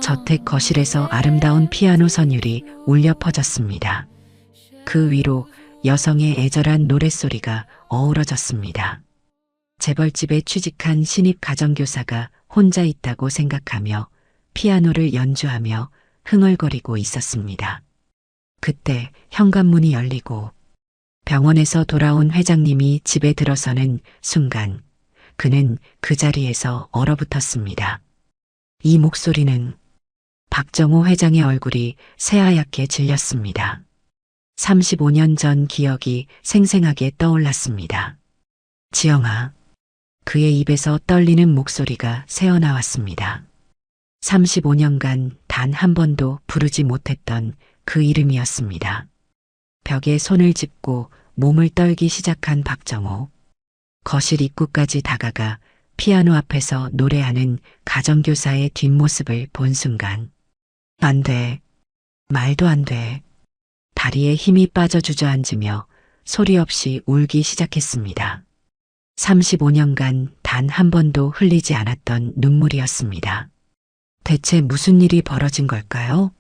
저택 거실에서 아름다운 피아노 선율이 울려 퍼졌습니다. 그 위로 여성의 애절한 노랫소리가 어우러졌습니다. 재벌집에 취직한 신입 가정교사가 혼자 있다고 생각하며 피아노를 연주하며 흥얼거리고 있었습니다. 그때 현관문이 열리고 병원에서 돌아온 회장님이 집에 들어서는 순간 그는 그 자리에서 얼어붙었습니다. 이 목소리는 박정호 회장의 얼굴이 새하얗게 질렸습니다. 35년 전 기억이 생생하게 떠올랐습니다. 지영아. 그의 입에서 떨리는 목소리가 새어나왔습니다. 35년간 단 한 번도 부르지 못했던 그 이름이었습니다. 벽에 손을 짚고 몸을 떨기 시작한 박정호. 거실 입구까지 다가가 피아노 앞에서 노래하는 가정교사의 뒷모습을 본 순간 안 돼. 말도 안 돼. 다리에 힘이 빠져 주저앉으며 소리 없이 울기 시작했습니다. 35년간 단 한 번도 흘리지 않았던 눈물이었습니다. 대체 무슨 일이 벌어진 걸까요?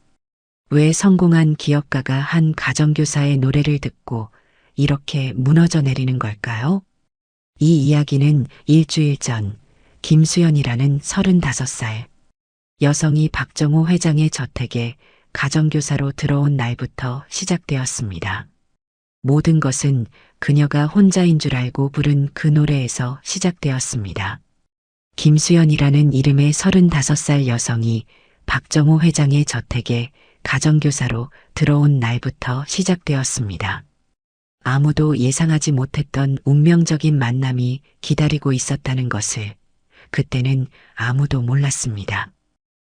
왜 성공한 기업가가 한 가정교사의 노래를 듣고 이렇게 무너져 내리는 걸까요? 이 이야기는 일주일 전 김수연이라는 35살 여성이 박정호 회장의 저택에 가정교사로 들어온 날부터 시작되었습니다. 모든 것은 그녀가 혼자인 줄 알고 부른 그 노래에서 시작되었습니다. 김수연이라는 이름의 35살 여성이 박정호 회장의 저택에 가정교사로 들어온 날부터 시작되었습니다. 아무도 예상하지 못했던 운명적인 만남이 기다리고 있었다는 것을 그때는 아무도 몰랐습니다.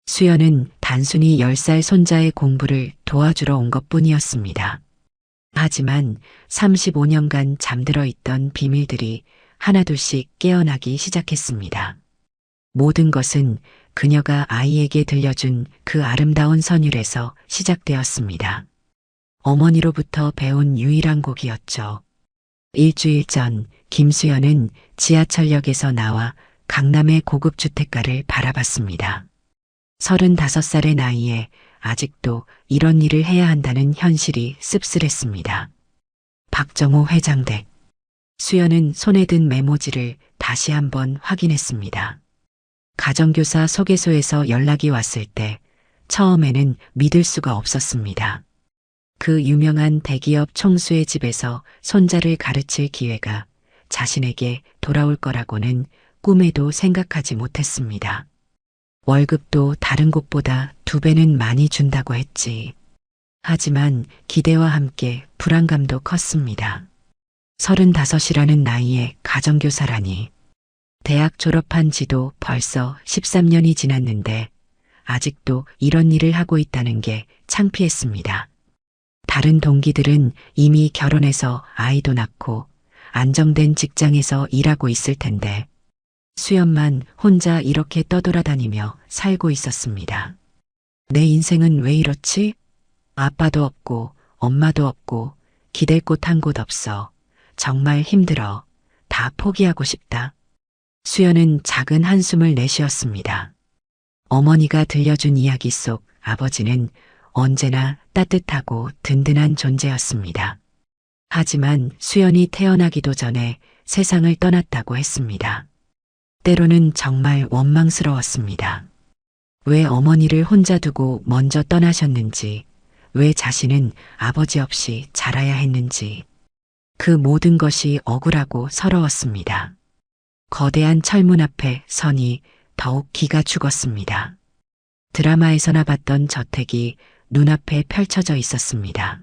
수연은 단순히 10살 손자의 공부를 도와주러 온 것뿐이었습니다. 하지만 35년간 잠들어 있던 비밀들이 하나둘씩 깨어나기 시작했습니다. 모든 것은 그녀가 아이에게 들려준 그 아름다운 선율에서 시작되었습니다. 어머니로부터 배운 유일한 곡이었죠. 일주일 전 김수연은 지하철역에서 나와 강남의 고급 주택가를 바라봤습니다. 35살의 나이에 아직도 이런 일을 해야 한다는 현실이 씁쓸했습니다. 박정호 회장 댁. 수연은 손에 든 메모지를 다시 한번 확인했습니다. 가정교사 소개소에서 연락이 왔을 때 처음에는 믿을 수가 없었습니다. 그 유명한 대기업 총수의 집에서 손자를 가르칠 기회가 자신에게 돌아올 거라고는 꿈에도 생각하지 못했습니다. 월급도 다른 곳보다 2배는 많이 준다고 했지. 하지만 기대와 함께 불안감도 컸습니다. 35이라는 나이에 가정교사라니. 대학 졸업한 지도 벌써 13년이 지났는데 아직도 이런 일을 하고 있다는 게 창피했습니다. 다른 동기들은 이미 결혼해서 아이도 낳고 안정된 직장에서 일하고 있을 텐데 수연만 혼자 이렇게 떠돌아다니며 살고 있었습니다. 내 인생은 왜 이렇지? 아빠도 없고 엄마도 없고 기댈 곳 한 곳 없어. 정말 힘들어. 다 포기하고 싶다. 수연은 작은 한숨을 내쉬었습니다. 어머니가 들려준 이야기 속 아버지는 언제나 따뜻하고 든든한 존재였습니다. 하지만 수연이 태어나기도 전에 세상을 떠났다고 했습니다. 때로는 정말 원망스러웠습니다. 왜 어머니를 혼자 두고 먼저 떠나셨는지, 왜 자신은 아버지 없이 자라야 했는지, 그 모든 것이 억울하고 서러웠습니다. 거대한 철문 앞에 서니 더욱 기가 죽었습니다. 드라마에서나 봤던 저택이 눈앞에 펼쳐져 있었습니다.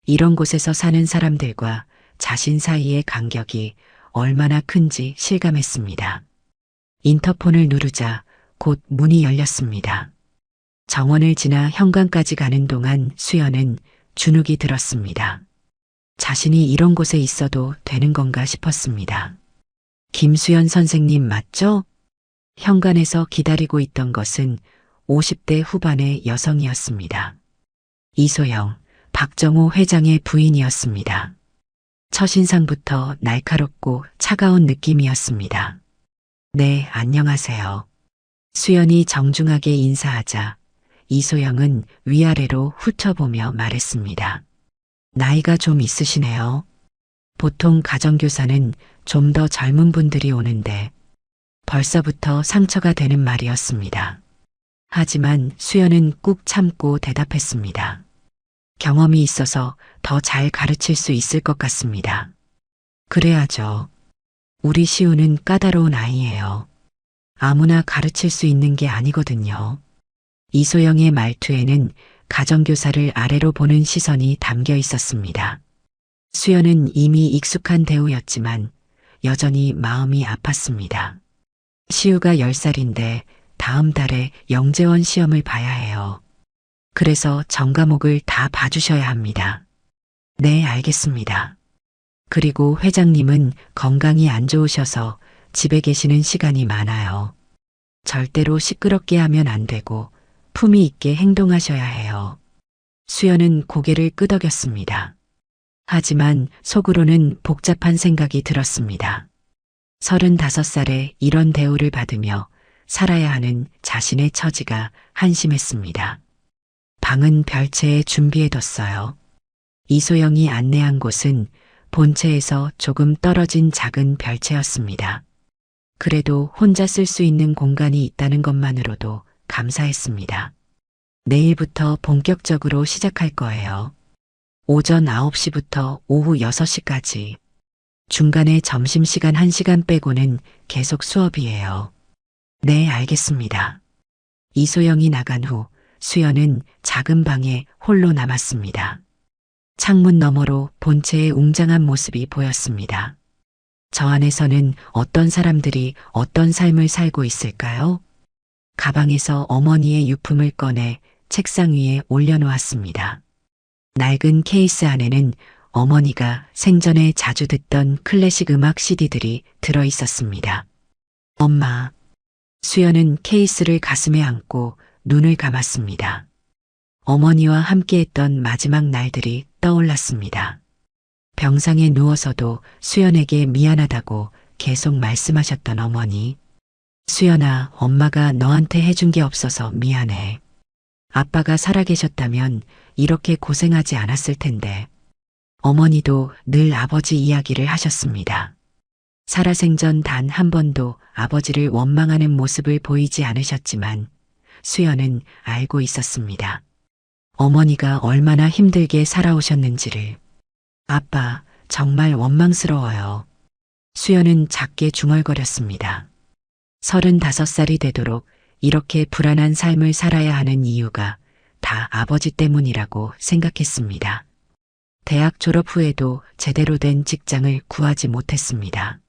이런 곳에서 사는 사람들과 자신 사이의 간격이 얼마나 큰지 실감했습니다. 인터폰을 누르자 곧 문이 열렸습니다. 정원을 지나 현관까지 가는 동안 수연은 주눅이 들었습니다. 자신이 이런 곳에 있어도 되는 건가 싶었습니다. 김수연 선생님 맞죠? 현관에서 기다리고 있던 것은 50대 후반의 여성이었습니다. 이소영, 박정호 회장의 부인이었습니다. 첫인상부터 날카롭고 차가운 느낌이었습니다. 네, 안녕하세요. 수연이 정중하게 인사하자 이소영은 위아래로 훑어보며 말했습니다. 나이가 좀 있으시네요. 보통 가정교사는 좀 더 젊은 분들이 오는데 벌써부터 상처가 되는 말이었습니다. 하지만 수연은 꾹 참고 대답했습니다. 경험이 있어서 더 잘 가르칠 수 있을 것 같습니다. 그래야죠. 우리 시우는 까다로운 아이예요. 아무나 가르칠 수 있는 게 아니거든요. 이소영의 말투에는 가정교사를 아래로 보는 시선이 담겨 있었습니다. 수연은 이미 익숙한 대우였지만 여전히 마음이 아팠습니다. 시우가 10살인데 다음 달에 영재원 시험을 봐야 해요. 그래서 전 과목을 다 봐주셔야 합니다. 네, 알겠습니다. 그리고 회장님은 건강이 안 좋으셔서 집에 계시는 시간이 많아요. 절대로 시끄럽게 하면 안 되고 품위 있게 행동하셔야 해요. 수연은 고개를 끄덕였습니다. 하지만 속으로는 복잡한 생각이 들었습니다. 35살에 이런 대우를 받으며 살아야 하는 자신의 처지가 한심했습니다. 방은 별채에 준비해뒀어요. 이소영이 안내한 곳은 본체에서 조금 떨어진 작은 별채였습니다. 그래도 혼자 쓸 수 있는 공간이 있다는 것만으로도 감사했습니다. 내일부터 본격적으로 시작할 거예요. 오전 9시부터 오후 6시까지. 중간에 점심시간 1시간 빼고는 계속 수업이에요. 네, 알겠습니다. 이소영이 나간 후 수연은 작은 방에 홀로 남았습니다. 창문 너머로 본체의 웅장한 모습이 보였습니다. 저 안에서는 어떤 사람들이 어떤 삶을 살고 있을까요? 가방에서 어머니의 유품을 꺼내 책상 위에 올려놓았습니다. 낡은 케이스 안에는 어머니가 생전에 자주 듣던 클래식 음악 CD들이 들어 있었습니다. 엄마. 수연은 케이스를 가슴에 안고 눈을 감았습니다. 어머니와 함께했던 마지막 날들이 떠올랐습니다. 병상에 누워서도 수연에게 미안하다고 계속 말씀하셨던 어머니. 수연아, 엄마가 너한테 해준 게 없어서 미안해. 아빠가 살아계셨다면 이렇게 고생하지 않았을 텐데. 어머니도 늘 아버지 이야기를 하셨습니다. 살아생전 단 한 번도 아버지를 원망하는 모습을 보이지 않으셨지만 수연은 알고 있었습니다. 어머니가 얼마나 힘들게 살아오셨는지를. 아빠, 정말 원망스러워요. 수연은 작게 중얼거렸습니다. 35살이 되도록 이렇게 불안한 삶을 살아야 하는 이유가 다 아버지 때문이라고 생각했습니다. 대학 졸업 후에도 제대로 된 직장을 구하지 못했습니다.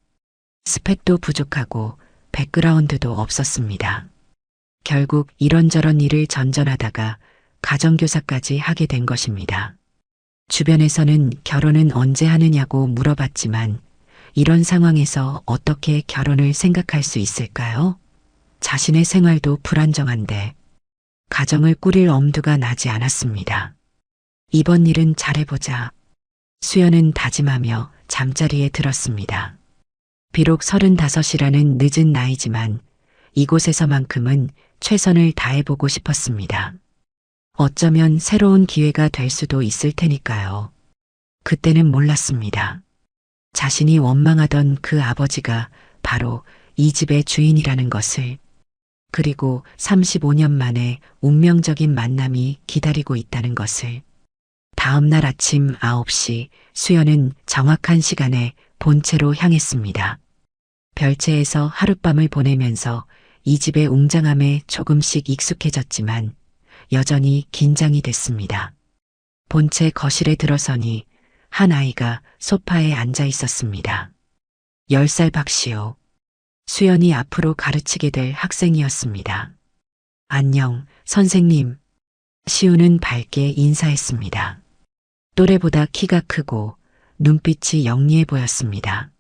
스펙도 부족하고 백그라운드도 없었습니다. 결국 이런저런 일을 전전하다가 가정교사까지 하게 된 것입니다. 주변에서는 결혼은 언제 하느냐고 물어봤지만 이런 상황에서 어떻게 결혼을 생각할 수 있을까요? 자신의 생활도 불안정한데 가정을 꾸릴 엄두가 나지 않았습니다. 이번 일은 잘해보자. 수연은 다짐하며 잠자리에 들었습니다. 비록 35이라는 늦은 나이지만 이곳에서만큼은 최선을 다해보고 싶었습니다. 어쩌면 새로운 기회가 될 수도 있을 테니까요. 그때는 몰랐습니다. 자신이 원망하던 그 아버지가 바로 이 집의 주인이라는 것을. 그리고 35년 만에 운명적인 만남이 기다리고 있다는 것을. 다음 날 아침 9시 수연은 정확한 시간에 본체로 향했습니다. 별채에서 하룻밤을 보내면서 이 집의 웅장함에 조금씩 익숙해졌지만 여전히 긴장이 됐습니다. 본체 거실에 들어서니 한 아이가 소파에 앉아 있었습니다. 10살 박시호. 수연이 앞으로 가르치게 될 학생이었습니다. 안녕, 선생님. 시우는 밝게 인사했습니다. 또래보다 키가 크고 눈빛이 영리해 보였습니다.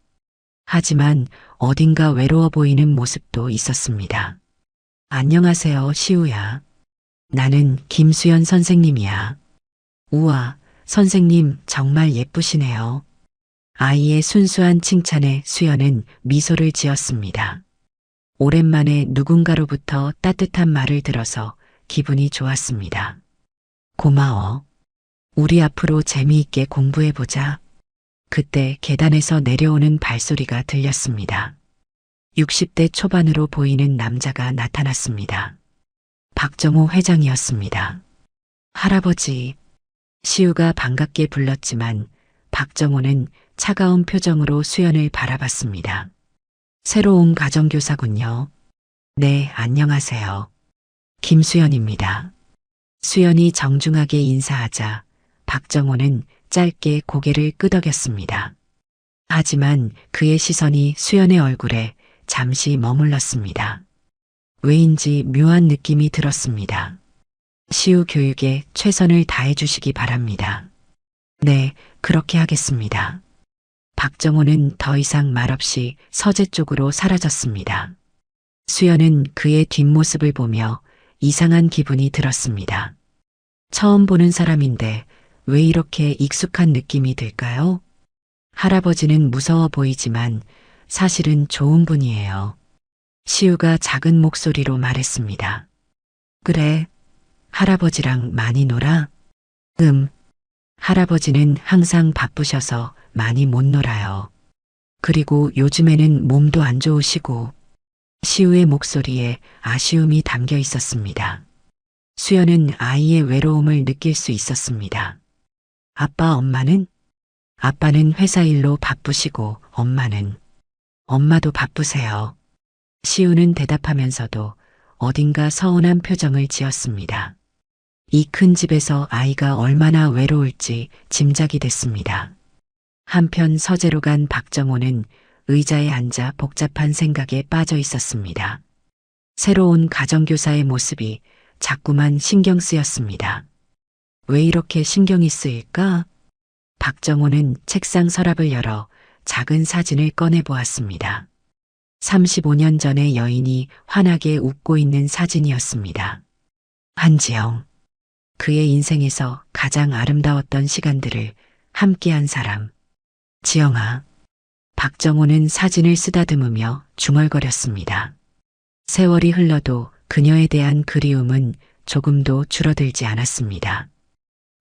하지만 어딘가 외로워 보이는 모습도 있었습니다. 안녕하세요, 시우야. 나는 김수연 선생님이야. 우와, 선생님 정말 예쁘시네요. 아이의 순수한 칭찬에 수연은 미소를 지었습니다. 오랜만에 누군가로부터 따뜻한 말을 들어서 기분이 좋았습니다. 고마워. 우리 앞으로 재미있게 공부해보자. 그때 계단에서 내려오는 발소리가 들렸습니다. 60대 초반으로 보이는 남자가 나타났습니다. 박정호 회장이었습니다. 할아버지. 시우가 반갑게 불렀지만 박정호는 차가운 표정으로 수연을 바라봤습니다. 새로 온 가정교사군요. 네, 안녕하세요. 김수연입니다. 수연이 정중하게 인사하자 박정호는 짧게 고개를 끄덕였습니다. 하지만 그의 시선이 수연의 얼굴에 잠시 머물렀습니다. 왜인지 묘한 느낌이 들었습니다. 시우 교육에 최선을 다해 주시기 바랍니다. 네, 그렇게 하겠습니다. 박정호는 더 이상 말없이 서재 쪽으로 사라졌습니다. 수연은 그의 뒷모습을 보며 이상한 기분이 들었습니다. 처음 보는 사람인데 왜 이렇게 익숙한 느낌이 들까요? 할아버지는 무서워 보이지만 사실은 좋은 분이에요. 시우가 작은 목소리로 말했습니다. 그래, 할아버지랑 많이 놀아? 할아버지는 항상 바쁘셔서 많이 못 놀아요. 그리고 요즘에는 몸도 안 좋으시고. 시우의 목소리에 아쉬움이 담겨 있었습니다. 수연은 아이의 외로움을 느낄 수 있었습니다. 아빠, 엄마는? 아빠는 회사 일로 바쁘시고 엄마도 바쁘세요. 시우는 대답하면서도 어딘가 서운한 표정을 지었습니다. 이 큰 집에서 아이가 얼마나 외로울지 짐작이 됐습니다. 한편 서재로 간 박정호는 의자에 앉아 복잡한 생각에 빠져 있었습니다. 새로운 가정교사의 모습이 자꾸만 신경 쓰였습니다. 왜 이렇게 신경이 쓰일까? 박정호는 책상 서랍을 열어 작은 사진을 꺼내 보았습니다. 35년 전의 여인이 환하게 웃고 있는 사진이었습니다. 한지영. 그의 인생에서 가장 아름다웠던 시간들을 함께한 사람. 지영아. 박정호는 사진을 쓰다듬으며 중얼거렸습니다. 세월이 흘러도 그녀에 대한 그리움은 조금도 줄어들지 않았습니다.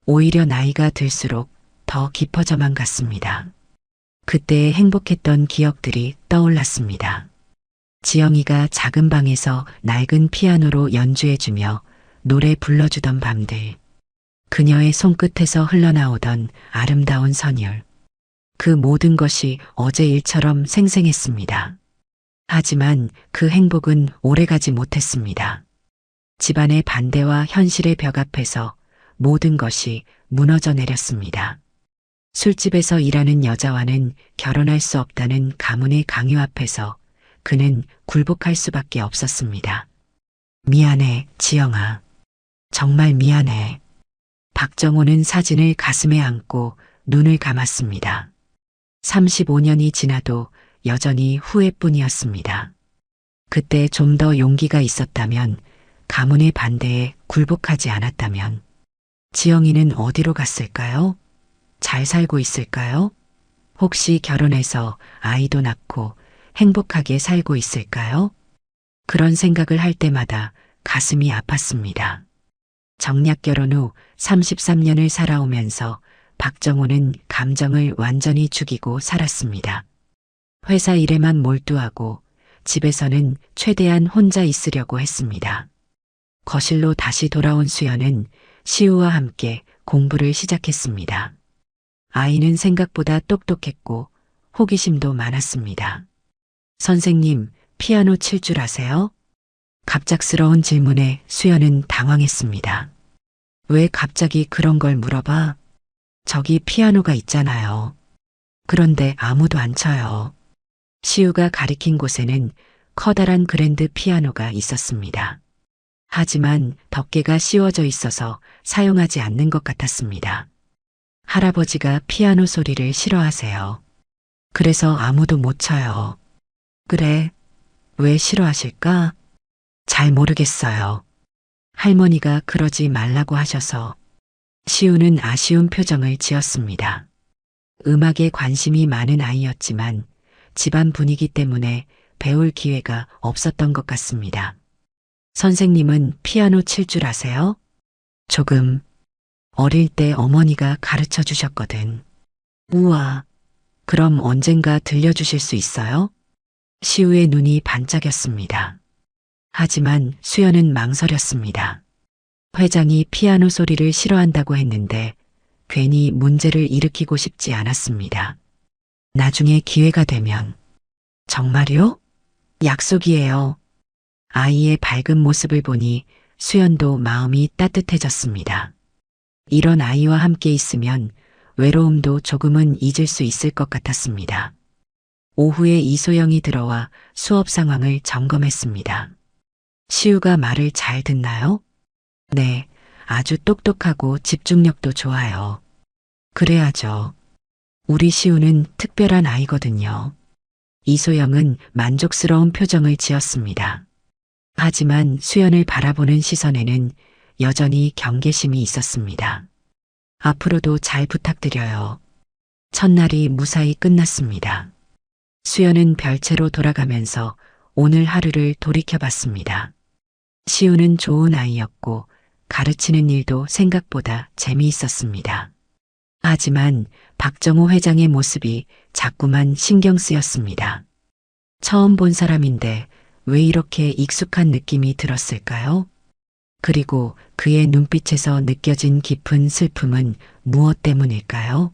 오히려 나이가 들수록 더 깊어져만 갔습니다. 그때의 행복했던 기억들이 떠올랐습니다. 지영이가 작은 방에서 낡은 피아노로 연주해주며 노래 불러주던 밤들. 그녀의 손끝에서 흘러나오던 아름다운 선율. 그 모든 것이 어제 일처럼 생생했습니다. 하지만 그 행복은 오래가지 못했습니다. 집안의 반대와 현실의 벽 앞에서 모든 것이 무너져 내렸습니다. 술집에서 일하는 여자와는 결혼할 수 없다는 가문의 강요 앞에서 그는 굴복할 수밖에 없었습니다. 미안해, 지영아. 정말 미안해. 박정호는 사진을 가슴에 안고 눈을 감았습니다. 35년이 지나도 여전히 후회뿐이었습니다. 그때 좀 더 용기가 있었다면, 가문의 반대에 굴복하지 않았다면, 지영이는 어디로 갔을까요? 잘 살고 있을까요? 혹시 결혼해서 아이도 낳고 행복하게 살고 있을까요? 그런 생각을 할 때마다 가슴이 아팠습니다. 정략 결혼 후 33년을 살아오면서 박정호는 감정을 완전히 죽이고 살았습니다. 회사 일에만 몰두하고 집에서는 최대한 혼자 있으려고 했습니다. 거실로 다시 돌아온 수연은 시우와 함께 공부를 시작했습니다. 아이는 생각보다 똑똑했고 호기심도 많았습니다. 선생님, 피아노 칠 줄 아세요? 갑작스러운 질문에 수연은 당황했습니다. 왜 갑자기 그런 걸 물어봐? 저기 피아노가 있잖아요. 그런데 아무도 안 쳐요. 시우가 가리킨 곳에는 커다란 그랜드 피아노가 있었습니다. 하지만 덮개가 씌워져 있어서 사용하지 않는 것 같았습니다. 할아버지가 피아노 소리를 싫어하세요. 그래서 아무도 못 쳐요. 그래, 왜 싫어하실까? 잘 모르겠어요. 할머니가 그러지 말라고 하셔서. 시우는 아쉬운 표정을 지었습니다. 음악에 관심이 많은 아이였지만 집안 분위기 때문에 배울 기회가 없었던 것 같습니다. 선생님은 피아노 칠 줄 아세요? 조금. 어릴 때 어머니가 가르쳐 주셨거든. 우와. 그럼 언젠가 들려주실 수 있어요? 시우의 눈이 반짝였습니다. 하지만 수연은 망설였습니다. 회장이 피아노 소리를 싫어한다고 했는데 괜히 문제를 일으키고 싶지 않았습니다. 나중에 기회가 되면. 정말요? 약속이에요. 아이의 밝은 모습을 보니 수연도 마음이 따뜻해졌습니다. 이런 아이와 함께 있으면 외로움도 조금은 잊을 수 있을 것 같았습니다. 오후에 이소영이 들어와 수업 상황을 점검했습니다. 시우가 말을 잘 듣나요? 네, 아주 똑똑하고 집중력도 좋아요. 그래야죠. 우리 시우는 특별한 아이거든요. 이소영은 만족스러운 표정을 지었습니다. 하지만 수연을 바라보는 시선에는 여전히 경계심이 있었습니다. 앞으로도 잘 부탁드려요. 첫날이 무사히 끝났습니다. 수연은 별채로 돌아가면서 오늘 하루를 돌이켜봤습니다. 시우는 좋은 아이였고 가르치는 일도 생각보다 재미있었습니다. 하지만 박정호 회장의 모습이 자꾸만 신경 쓰였습니다. 처음 본 사람인데 왜 이렇게 익숙한 느낌이 들었을까요? 그리고 그의 눈빛에서 느껴진 깊은 슬픔은 무엇 때문일까요?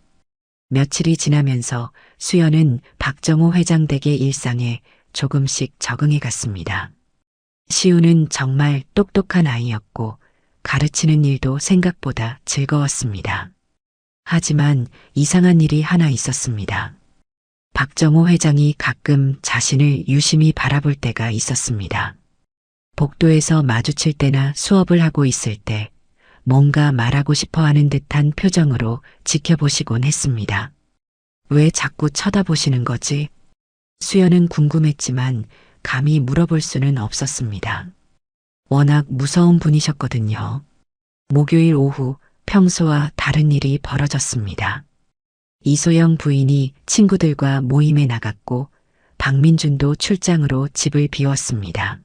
며칠이 지나면서 수연은 박정호 회장 댁의 일상에 조금씩 적응해 갔습니다. 시우는 정말 똑똑한 아이였고 가르치는 일도 생각보다 즐거웠습니다. 하지만 이상한 일이 하나 있었습니다. 박정호 회장이 가끔 자신을 유심히 바라볼 때가 있었습니다. 복도에서 마주칠 때나 수업을 하고 있을 때 뭔가 말하고 싶어 하는 듯한 표정으로 지켜보시곤 했습니다. 왜 자꾸 쳐다보시는 거지? 수연은 궁금했지만 감히 물어볼 수는 없었습니다. 워낙 무서운 분이셨거든요. 목요일 오후 평소와 다른 일이 벌어졌습니다. 이소영 부인이 친구들과 모임에 나갔고 박민준도 출장으로 집을 비웠습니다.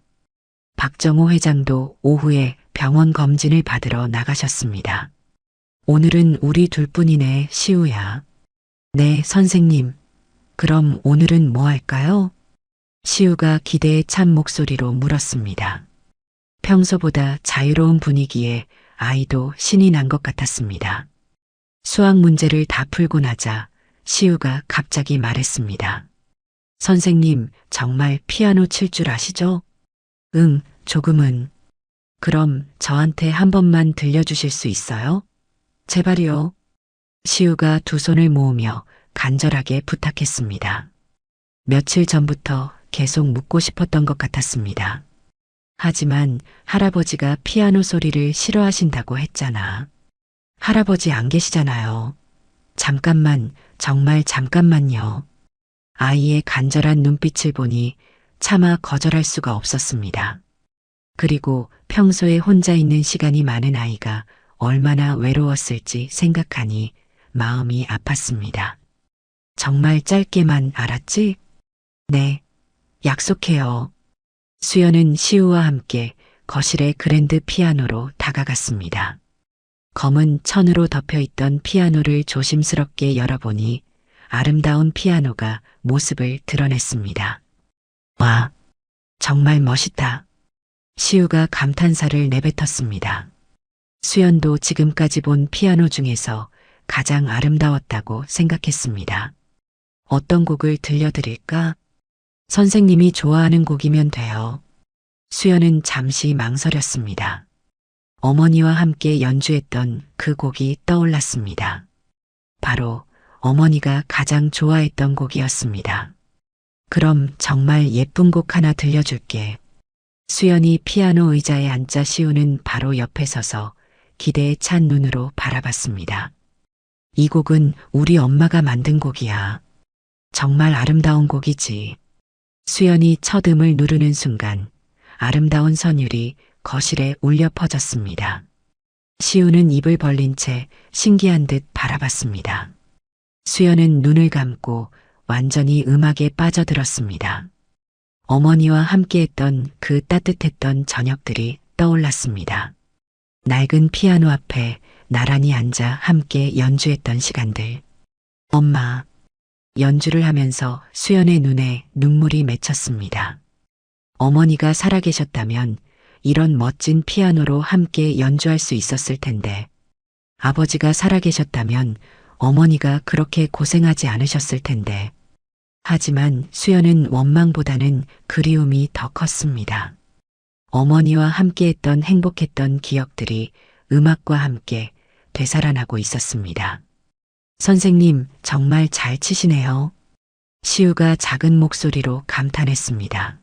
박정호 회장도 오후에 병원 검진을 받으러 나가셨습니다. 오늘은 우리 둘뿐이네, 시우야. 네, 선생님. 그럼 오늘은 뭐 할까요? 시우가 기대에 찬 목소리로 물었습니다. 평소보다 자유로운 분위기에 아이도 신이 난 것 같았습니다. 수학 문제를 다 풀고 나자 시우가 갑자기 말했습니다. 선생님, 정말 피아노 칠 줄 아시죠? 응, 조금은. 그럼 저한테 한 번만 들려주실 수 있어요? 제발요. 시우가 두 손을 모으며 간절하게 부탁했습니다. 며칠 전부터 계속 묻고 싶었던 것 같았습니다. 하지만 할아버지가 피아노 소리를 싫어하신다고 했잖아. 할아버지 안 계시잖아요. 잠깐만, 정말 잠깐만요. 아이의 간절한 눈빛을 보니 차마 거절할 수가 없었습니다. 그리고 평소에 혼자 있는 시간이 많은 아이가 얼마나 외로웠을지 생각하니 마음이 아팠습니다. 정말 짧게만, 알았지? 네, 약속해요. 수연은 시우와 함께 거실의 그랜드 피아노로 다가갔습니다. 검은 천으로 덮여있던 피아노를 조심스럽게 열어보니 아름다운 피아노가 모습을 드러냈습니다. 와, 정말 멋있다. 시우가 감탄사를 내뱉었습니다. 수연도 지금까지 본 피아노 중에서 가장 아름다웠다고 생각했습니다. 어떤 곡을 들려드릴까? 선생님이 좋아하는 곡이면 돼요. 수연은 잠시 망설였습니다. 어머니와 함께 연주했던 그 곡이 떠올랐습니다. 바로 어머니가 가장 좋아했던 곡이었습니다. 그럼 정말 예쁜 곡 하나 들려줄게. 수연이 피아노 의자에 앉자 시우는 바로 옆에 서서 기대에 찬 눈으로 바라봤습니다. 이 곡은 우리 엄마가 만든 곡이야. 정말 아름다운 곡이지. 수연이 첫 음을 누르는 순간 아름다운 선율이 거실에 울려 퍼졌습니다. 시우는 입을 벌린 채 신기한 듯 바라봤습니다. 수연은 눈을 감고 완전히 음악에 빠져들었습니다. 어머니와 함께했던 그 따뜻했던 저녁들이 떠올랐습니다. 낡은 피아노 앞에 나란히 앉아 함께 연주했던 시간들. 엄마, 연주를 하면서 수연의 눈에 눈물이 맺혔습니다. 어머니가 살아계셨다면 이런 멋진 피아노로 함께 연주할 수 있었을 텐데, 아버지가 살아계셨다면 어머니가 그렇게 고생하지 않으셨을 텐데, 하지만 수연은 원망보다는 그리움이 더 컸습니다. 어머니와 함께했던 행복했던 기억들이 음악과 함께 되살아나고 있었습니다. 선생님, 정말 잘 치시네요. 시우가 작은 목소리로 감탄했습니다.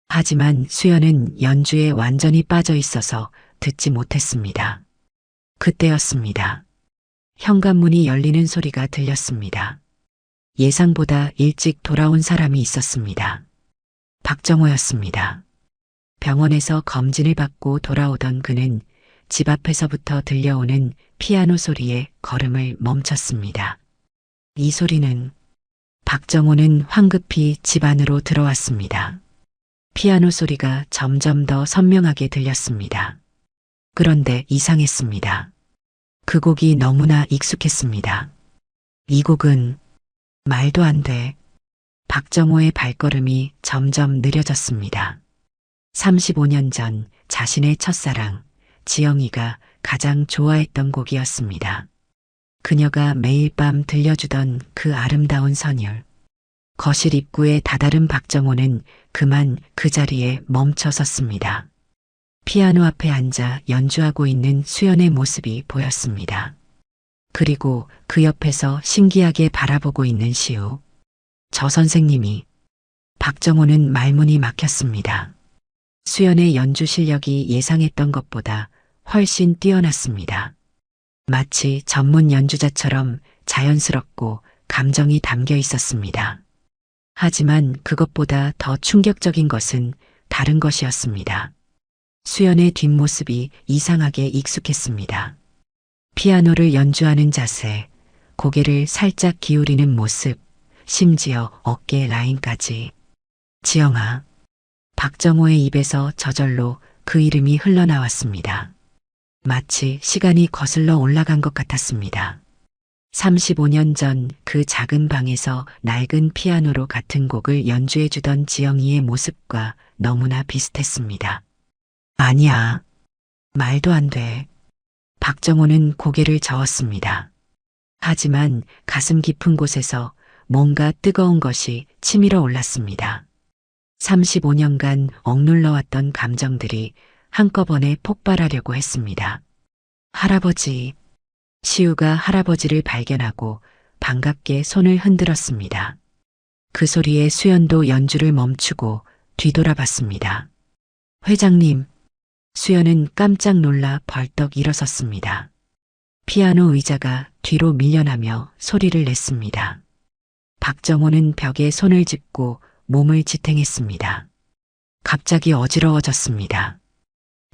하지만 수연은 연주에 완전히 빠져 있어서 듣지 못했습니다. 그때였습니다. 현관문이 열리는 소리가 들렸습니다. 예상보다 일찍 돌아온 사람이 있었습니다. 박정호였습니다. 병원에서 검진을 받고 돌아오던 그는 집 앞에서부터 들려오는 피아노 소리에 걸음을 멈췄습니다. 이 소리는 박정호는 황급히 집 안으로 들어왔습니다. 피아노 소리가 점점 더 선명하게 들렸습니다. 그런데 이상했습니다. 그 곡이 너무나 익숙했습니다. 이 곡은 말도 안 돼. 박정호의 발걸음이 점점 느려졌습니다. 35년 전 자신의 첫사랑, 지영이가 가장 좋아했던 곡이었습니다. 그녀가 매일 밤 들려주던 그 아름다운 선율. 거실 입구에 다다른 박정호는 그만 그 자리에 멈춰 섰습니다. 피아노 앞에 앉아 연주하고 있는 수연의 모습이 보였습니다. 그리고 그 옆에서 신기하게 바라보고 있는 시우. 저 선생님이. 박정호는 말문이 막혔습니다. 수연의 연주 실력이 예상했던 것보다 훨씬 뛰어났습니다. 마치 전문 연주자처럼 자연스럽고 감정이 담겨 있었습니다. 하지만 그것보다 더 충격적인 것은 다른 것이었습니다. 수연의 뒷모습이 이상하게 익숙했습니다. 피아노를 연주하는 자세, 고개를 살짝 기울이는 모습, 심지어 어깨 라인까지. 지영아. 박정호의 입에서 저절로 그 이름이 흘러나왔습니다. 마치 시간이 거슬러 올라간 것 같았습니다. 35년 전 그 작은 방에서 낡은 피아노로 같은 곡을 연주해주던 지영이의 모습과 너무나 비슷했습니다. 아니야. 말도 안 돼. 박정호는 고개를 저었습니다. 하지만 가슴 깊은 곳에서 뭔가 뜨거운 것이 치밀어 올랐습니다. 35년간 억눌러왔던 감정들이 한꺼번에 폭발하려고 했습니다. 할아버지. 시우가 할아버지를 발견하고 반갑게 손을 흔들었습니다. 그 소리에 수연도 연주를 멈추고 뒤돌아봤습니다. 회장님. 수연은 깜짝 놀라 벌떡 일어섰습니다. 피아노 의자가 뒤로 밀려나며 소리를 냈습니다. 박정호는 벽에 손을 짚고 몸을 지탱했습니다. 갑자기 어지러워졌습니다.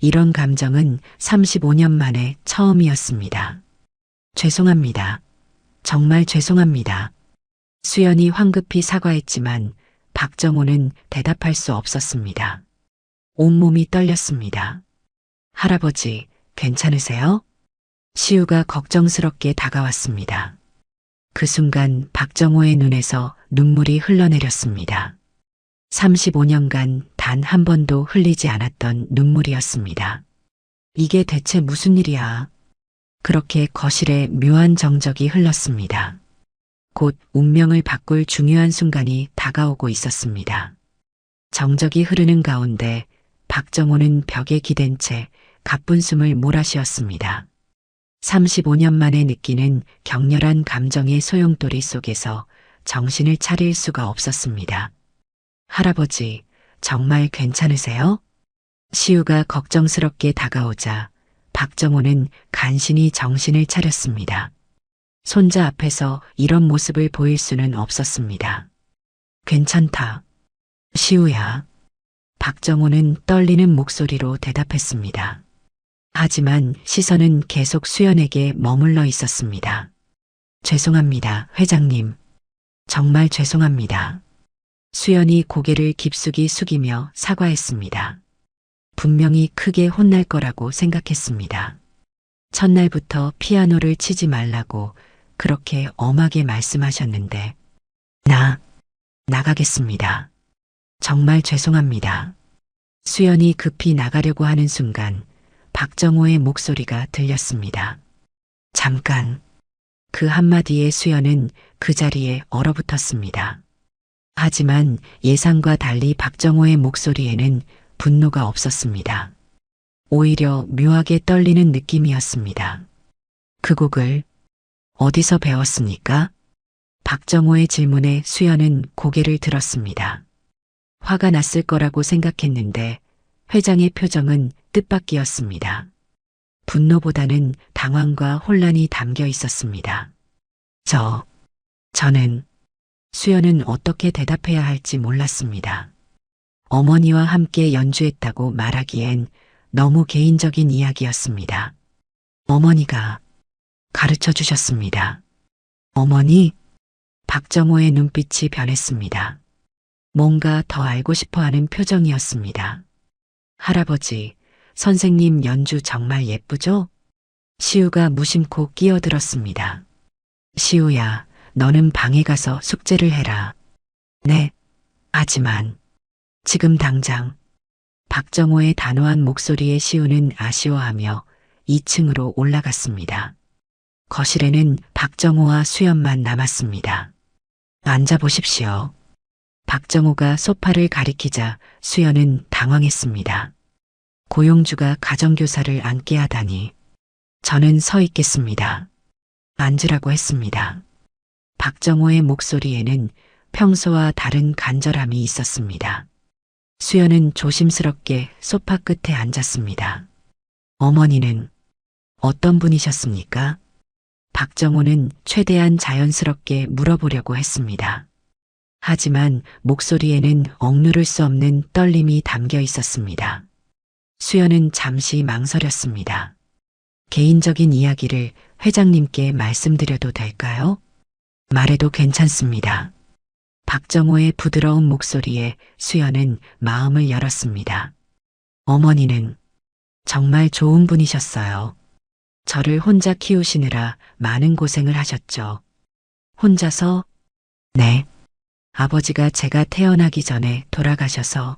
이런 감정은 35년 만에 처음이었습니다. 죄송합니다. 정말 죄송합니다. 수연이 황급히 사과했지만 박정호는 대답할 수 없었습니다. 온몸이 떨렸습니다. 할아버지, 괜찮으세요? 시우가 걱정스럽게 다가왔습니다. 그 순간 박정호의 눈에서 눈물이 흘러내렸습니다. 35년간 단 한 번도 흘리지 않았던 눈물이었습니다. 이게 대체 무슨 일이야? 그렇게 거실에 묘한 정적이 흘렀습니다. 곧 운명을 바꿀 중요한 순간이 다가오고 있었습니다. 정적이 흐르는 가운데 박정호는 벽에 기댄 채 가쁜 숨을 몰아쉬었습니다. 35년 만에 느끼는 격렬한 감정의 소용돌이 속에서 정신을 차릴 수가 없었습니다. 할아버지, 정말 괜찮으세요? 시우가 걱정스럽게 다가오자 박정호는 간신히 정신을 차렸습니다. 손자 앞에서 이런 모습을 보일 수는 없었습니다. 괜찮다. 시우야. 박정호는 떨리는 목소리로 대답했습니다. 하지만 시선은 계속 수연에게 머물러 있었습니다. 죄송합니다, 회장님. 정말 죄송합니다. 수연이 고개를 깊숙이 숙이며 사과했습니다. 분명히 크게 혼날 거라고 생각했습니다. 첫날부터 피아노를 치지 말라고 그렇게 엄하게 말씀하셨는데, 나가겠습니다. 정말 죄송합니다. 수연이 급히 나가려고 하는 순간 박정호의 목소리가 들렸습니다. 잠깐. 그 한마디에 수연은 그 자리에 얼어붙었습니다. 하지만 예상과 달리 박정호의 목소리에는 분노가 없었습니다. 오히려 묘하게 떨리는 느낌이었습니다. 그 곡을 어디서 배웠습니까? 박정호의 질문에 수연은 고개를 들었습니다. 화가 났을 거라고 생각했는데 회장의 표정은 뜻밖이었습니다. 분노보다는 당황과 혼란이 담겨 있었습니다. 저는 수연은 어떻게 대답해야 할지 몰랐습니다. 어머니와 함께 연주했다고 말하기엔 너무 개인적인 이야기였습니다. 어머니가 가르쳐 주셨습니다. 어머니? 박정호의 눈빛이 변했습니다. 뭔가 더 알고 싶어 하는 표정이었습니다. 할아버지, 선생님 연주 정말 예쁘죠? 시우가 무심코 끼어들었습니다. 시우야, 너는 방에 가서 숙제를 해라. 네, 하지만 지금 당장. 박정호의 단호한 목소리에 시우는 아쉬워하며 2층으로 올라갔습니다. 거실에는 박정호와 수연만 남았습니다. 앉아보십시오. 박정호가 소파를 가리키자 수연은 당황했습니다. 고용주가 가정교사를 앉게 하다니. 저는 서 있겠습니다. 앉으라고 했습니다. 박정호의 목소리에는 평소와 다른 간절함이 있었습니다. 수연은 조심스럽게 소파 끝에 앉았습니다. 어머니는 어떤 분이셨습니까? 박정호는 최대한 자연스럽게 물어보려고 했습니다. 하지만 목소리에는 억누를 수 없는 떨림이 담겨 있었습니다. 수연은 잠시 망설였습니다. 개인적인 이야기를 회장님께 말씀드려도 될까요? 말해도 괜찮습니다. 박정호의 부드러운 목소리에 수연은 마음을 열었습니다. 어머니는 정말 좋은 분이셨어요. 저를 혼자 키우시느라 많은 고생을 하셨죠. 혼자서? 네. 아버지가 제가 태어나기 전에 돌아가셔서.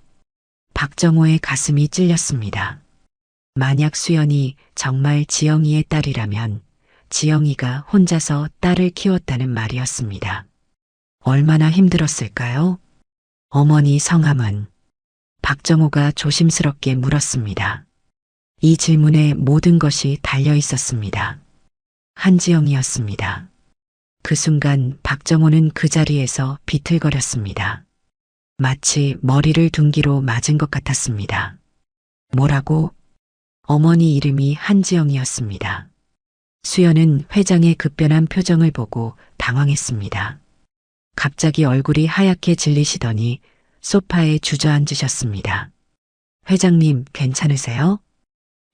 박정호의 가슴이 찔렸습니다. 만약 수연이 정말 지영이의 딸이라면 지영이가 혼자서 딸을 키웠다는 말이었습니다. 얼마나 힘들었을까요? 어머니 성함은? 박정호가 조심스럽게 물었습니다. 이 질문에 모든 것이 달려 있었습니다. 한지영이었습니다. 그 순간 박정호는 그 자리에서 비틀거렸습니다. 마치 머리를 둔기로 맞은 것 같았습니다. 뭐라고? 어머니 이름이 한지영이었습니다. 수연은 회장의 급변한 표정을 보고 당황했습니다. 갑자기 얼굴이 하얗게 질리시더니 소파에 주저앉으셨습니다. 회장님 괜찮으세요?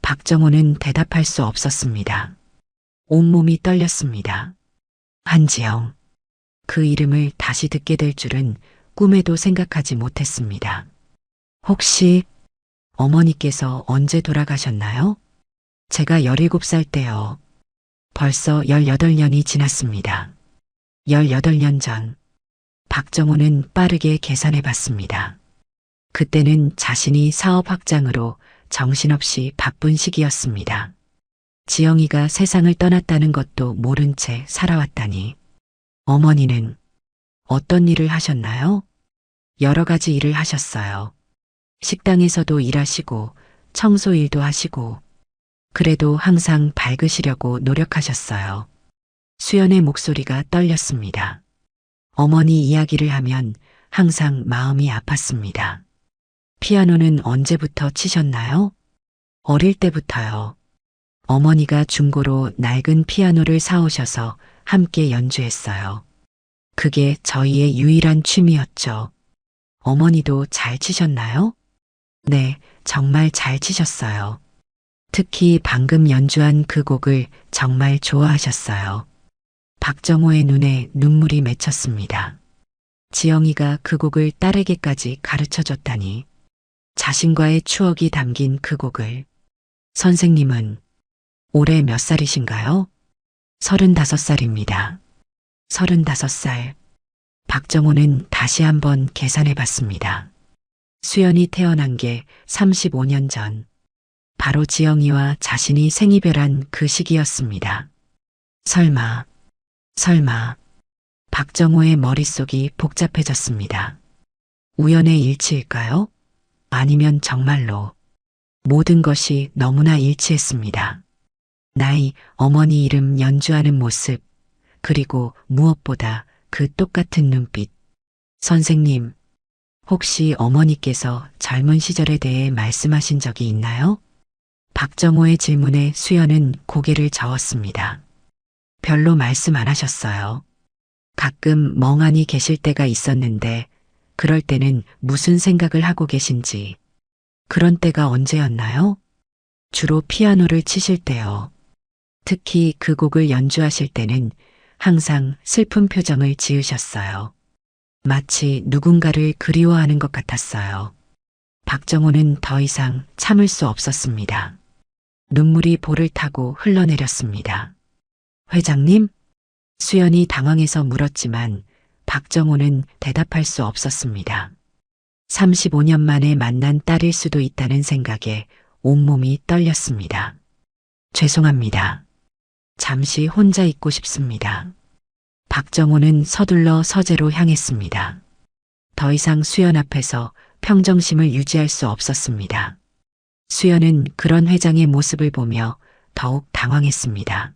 박정호는 대답할 수 없었습니다. 온몸이 떨렸습니다. 한지영. 그 이름을 다시 듣게 될 줄은 꿈에도 생각하지 못했습니다. 혹시 어머니께서 언제 돌아가셨나요? 제가 17살 때요. 벌써 18년이 지났습니다. 18년 전. 박정호는 빠르게 계산해 봤습니다. 그때는 자신이 사업 확장으로 정신없이 바쁜 시기였습니다. 지영이가 세상을 떠났다는 것도 모른 채 살아왔다니. 어머니는 어떤 일을 하셨나요? 여러 가지 일을 하셨어요. 식당에서도 일하시고 청소 일도 하시고 그래도 항상 밝으시려고 노력하셨어요. 수연의 목소리가 떨렸습니다. 어머니 이야기를 하면 항상 마음이 아팠습니다. 피아노는 언제부터 치셨나요? 어릴 때부터요. 어머니가 중고로 낡은 피아노를 사오셔서 함께 연주했어요. 그게 저희의 유일한 취미였죠. 어머니도 잘 치셨나요? 네, 정말 잘 치셨어요. 특히 방금 연주한 그 곡을 정말 좋아하셨어요. 박정호의 눈에 눈물이 맺혔습니다. 지영이가 그 곡을 딸에게까지 가르쳐 줬다니. 자신과의 추억이 담긴 그 곡을. 선생님은 올해 몇 살이신가요? 35살입니다. 35살. 박정호는 다시 한번 계산해 봤습니다. 수연이 태어난 게 35년 전. 바로 지영이와 자신이 생이별한 그 시기였습니다. 설마. 박정호의 머릿속이 복잡해졌습니다. 우연의 일치일까요? 아니면 정말로 모든 것이 너무나 일치했습니다. 나이, 어머니 이름 연주하는 모습, 그리고 무엇보다 그 똑같은 눈빛. 선생님, 혹시 어머니께서 젊은 시절에 대해 말씀하신 적이 있나요? 박정호의 질문에 수연은 고개를 저었습니다. 별로 말씀 안 하셨어요. 가끔 멍하니 계실 때가 있었는데 그럴 때는 무슨 생각을 하고 계신지. 그런 때가 언제였나요? 주로 피아노를 치실 때요. 특히 그 곡을 연주하실 때는 항상 슬픈 표정을 지으셨어요. 마치 누군가를 그리워하는 것 같았어요. 박정호는 더 이상 참을 수 없었습니다. 눈물이 볼을 타고 흘러내렸습니다. 회장님? 수연이 당황해서 물었지만 박정호는 대답할 수 없었습니다. 35년 만에 만난 딸일 수도 있다는 생각에 온몸이 떨렸습니다. 죄송합니다. 잠시 혼자 있고 싶습니다. 박정호는 서둘러 서재로 향했습니다. 더 이상 수연 앞에서 평정심을 유지할 수 없었습니다. 수연은 그런 회장의 모습을 보며 더욱 당황했습니다.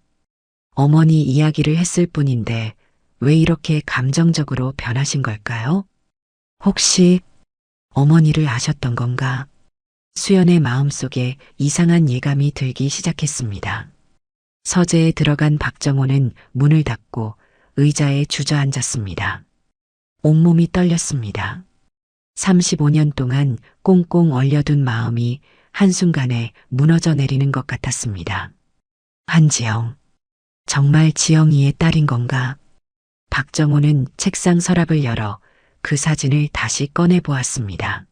어머니 이야기를 했을 뿐인데 왜 이렇게 감정적으로 변하신 걸까요? 혹시 어머니를 아셨던 건가? 수연의 마음속에 이상한 예감이 들기 시작했습니다. 서재에 들어간 박정호는 문을 닫고 의자에 주저앉았습니다. 온몸이 떨렸습니다. 35년 동안 꽁꽁 얼려둔 마음이 한순간에 무너져 내리는 것 같았습니다. 한지영. 정말 지영이의 딸인 건가? 박정호는 책상 서랍을 열어 그 사진을 다시 꺼내 보았습니다.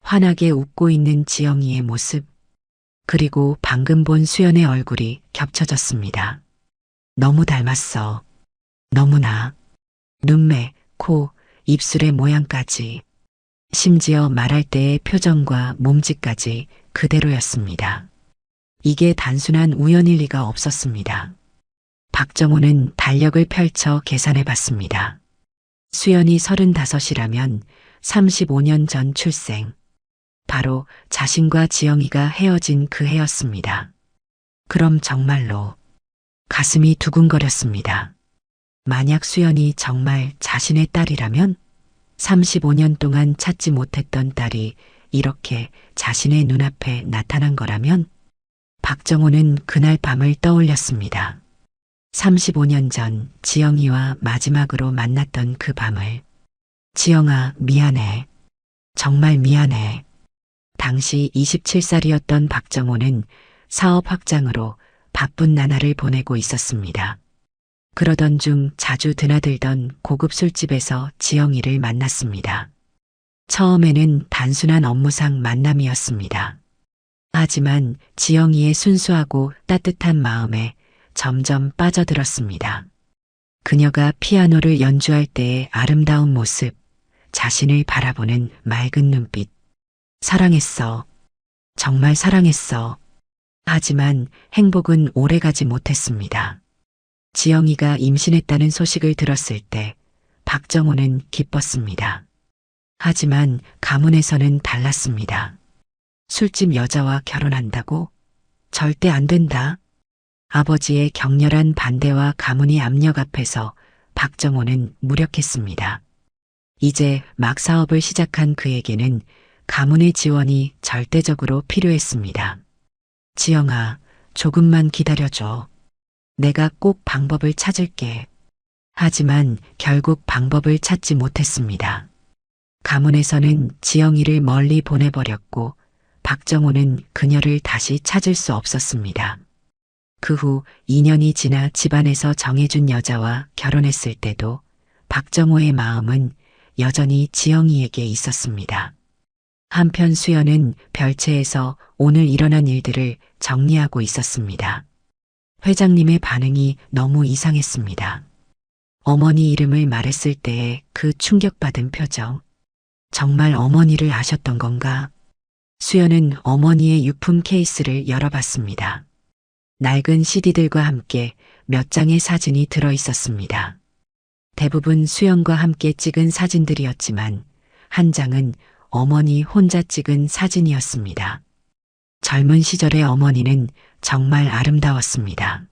환하게 웃고 있는 지영이의 모습, 그리고 방금 본 수연의 얼굴이 겹쳐졌습니다. 너무 닮았어. 너무나. 눈매, 코, 입술의 모양까지. 심지어 말할 때의 표정과 몸짓까지 그대로였습니다. 이게 단순한 우연일 리가 없었습니다. 박정호는 달력을 펼쳐 계산해 봤습니다. 수연이 35이라면 35년 전 출생. 바로 자신과 지영이가 헤어진 그 해였습니다. 그럼 정말로 가슴이 두근거렸습니다. 만약 수연이 정말 자신의 딸이라면 35년 동안 찾지 못했던 딸이 이렇게 자신의 눈앞에 나타난 거라면 박정호는 그날 밤을 떠올렸습니다. 35년 전 지영이와 마지막으로 만났던 그 밤을. 지영아, 미안해. 정말 미안해. 당시 27살이었던 박정호는 사업 확장으로 바쁜 나날을 보내고 있었습니다. 그러던 중 자주 드나들던 고급 술집에서 지영이를 만났습니다. 처음에는 단순한 업무상 만남이었습니다. 하지만 지영이의 순수하고 따뜻한 마음에 점점 빠져들었습니다. 그녀가 피아노를 연주할 때의 아름다운 모습, 자신을 바라보는 맑은 눈빛. 사랑했어. 정말 사랑했어. 하지만 행복은 오래가지 못했습니다. 지영이가 임신했다는 소식을 들었을 때 박정호는 기뻤습니다. 하지만 가문에서는 달랐습니다. 술집 여자와 결혼한다고? 절대 안 된다. 아버지의 격렬한 반대와 가문의 압력 앞에서 박정호는 무력했습니다. 이제 막 사업을 시작한 그에게는 가문의 지원이 절대적으로 필요했습니다. 지영아, 조금만 기다려줘. 내가 꼭 방법을 찾을게. 하지만 결국 방법을 찾지 못했습니다. 가문에서는 지영이를 멀리 보내버렸고 박정호는 그녀를 다시 찾을 수 없었습니다. 그 후 2년이 지나 집안에서 정해준 여자와 결혼했을 때도 박정호의 마음은 여전히 지영이에게 있었습니다. 한편 수연은 별채에서 오늘 일어난 일들을 정리하고 있었습니다. 회장님의 반응이 너무 이상했습니다. 어머니 이름을 말했을 때의 그 충격받은 표정. 정말 어머니를 아셨던 건가? 수연은 어머니의 유품 케이스를 열어봤습니다. 낡은 CD들과 함께 몇 장의 사진이 들어 있었습니다. 대부분 수연과 함께 찍은 사진들이었지만 한 장은 어머니 혼자 찍은 사진이었습니다. 젊은 시절의 어머니는 정말 아름다웠습니다.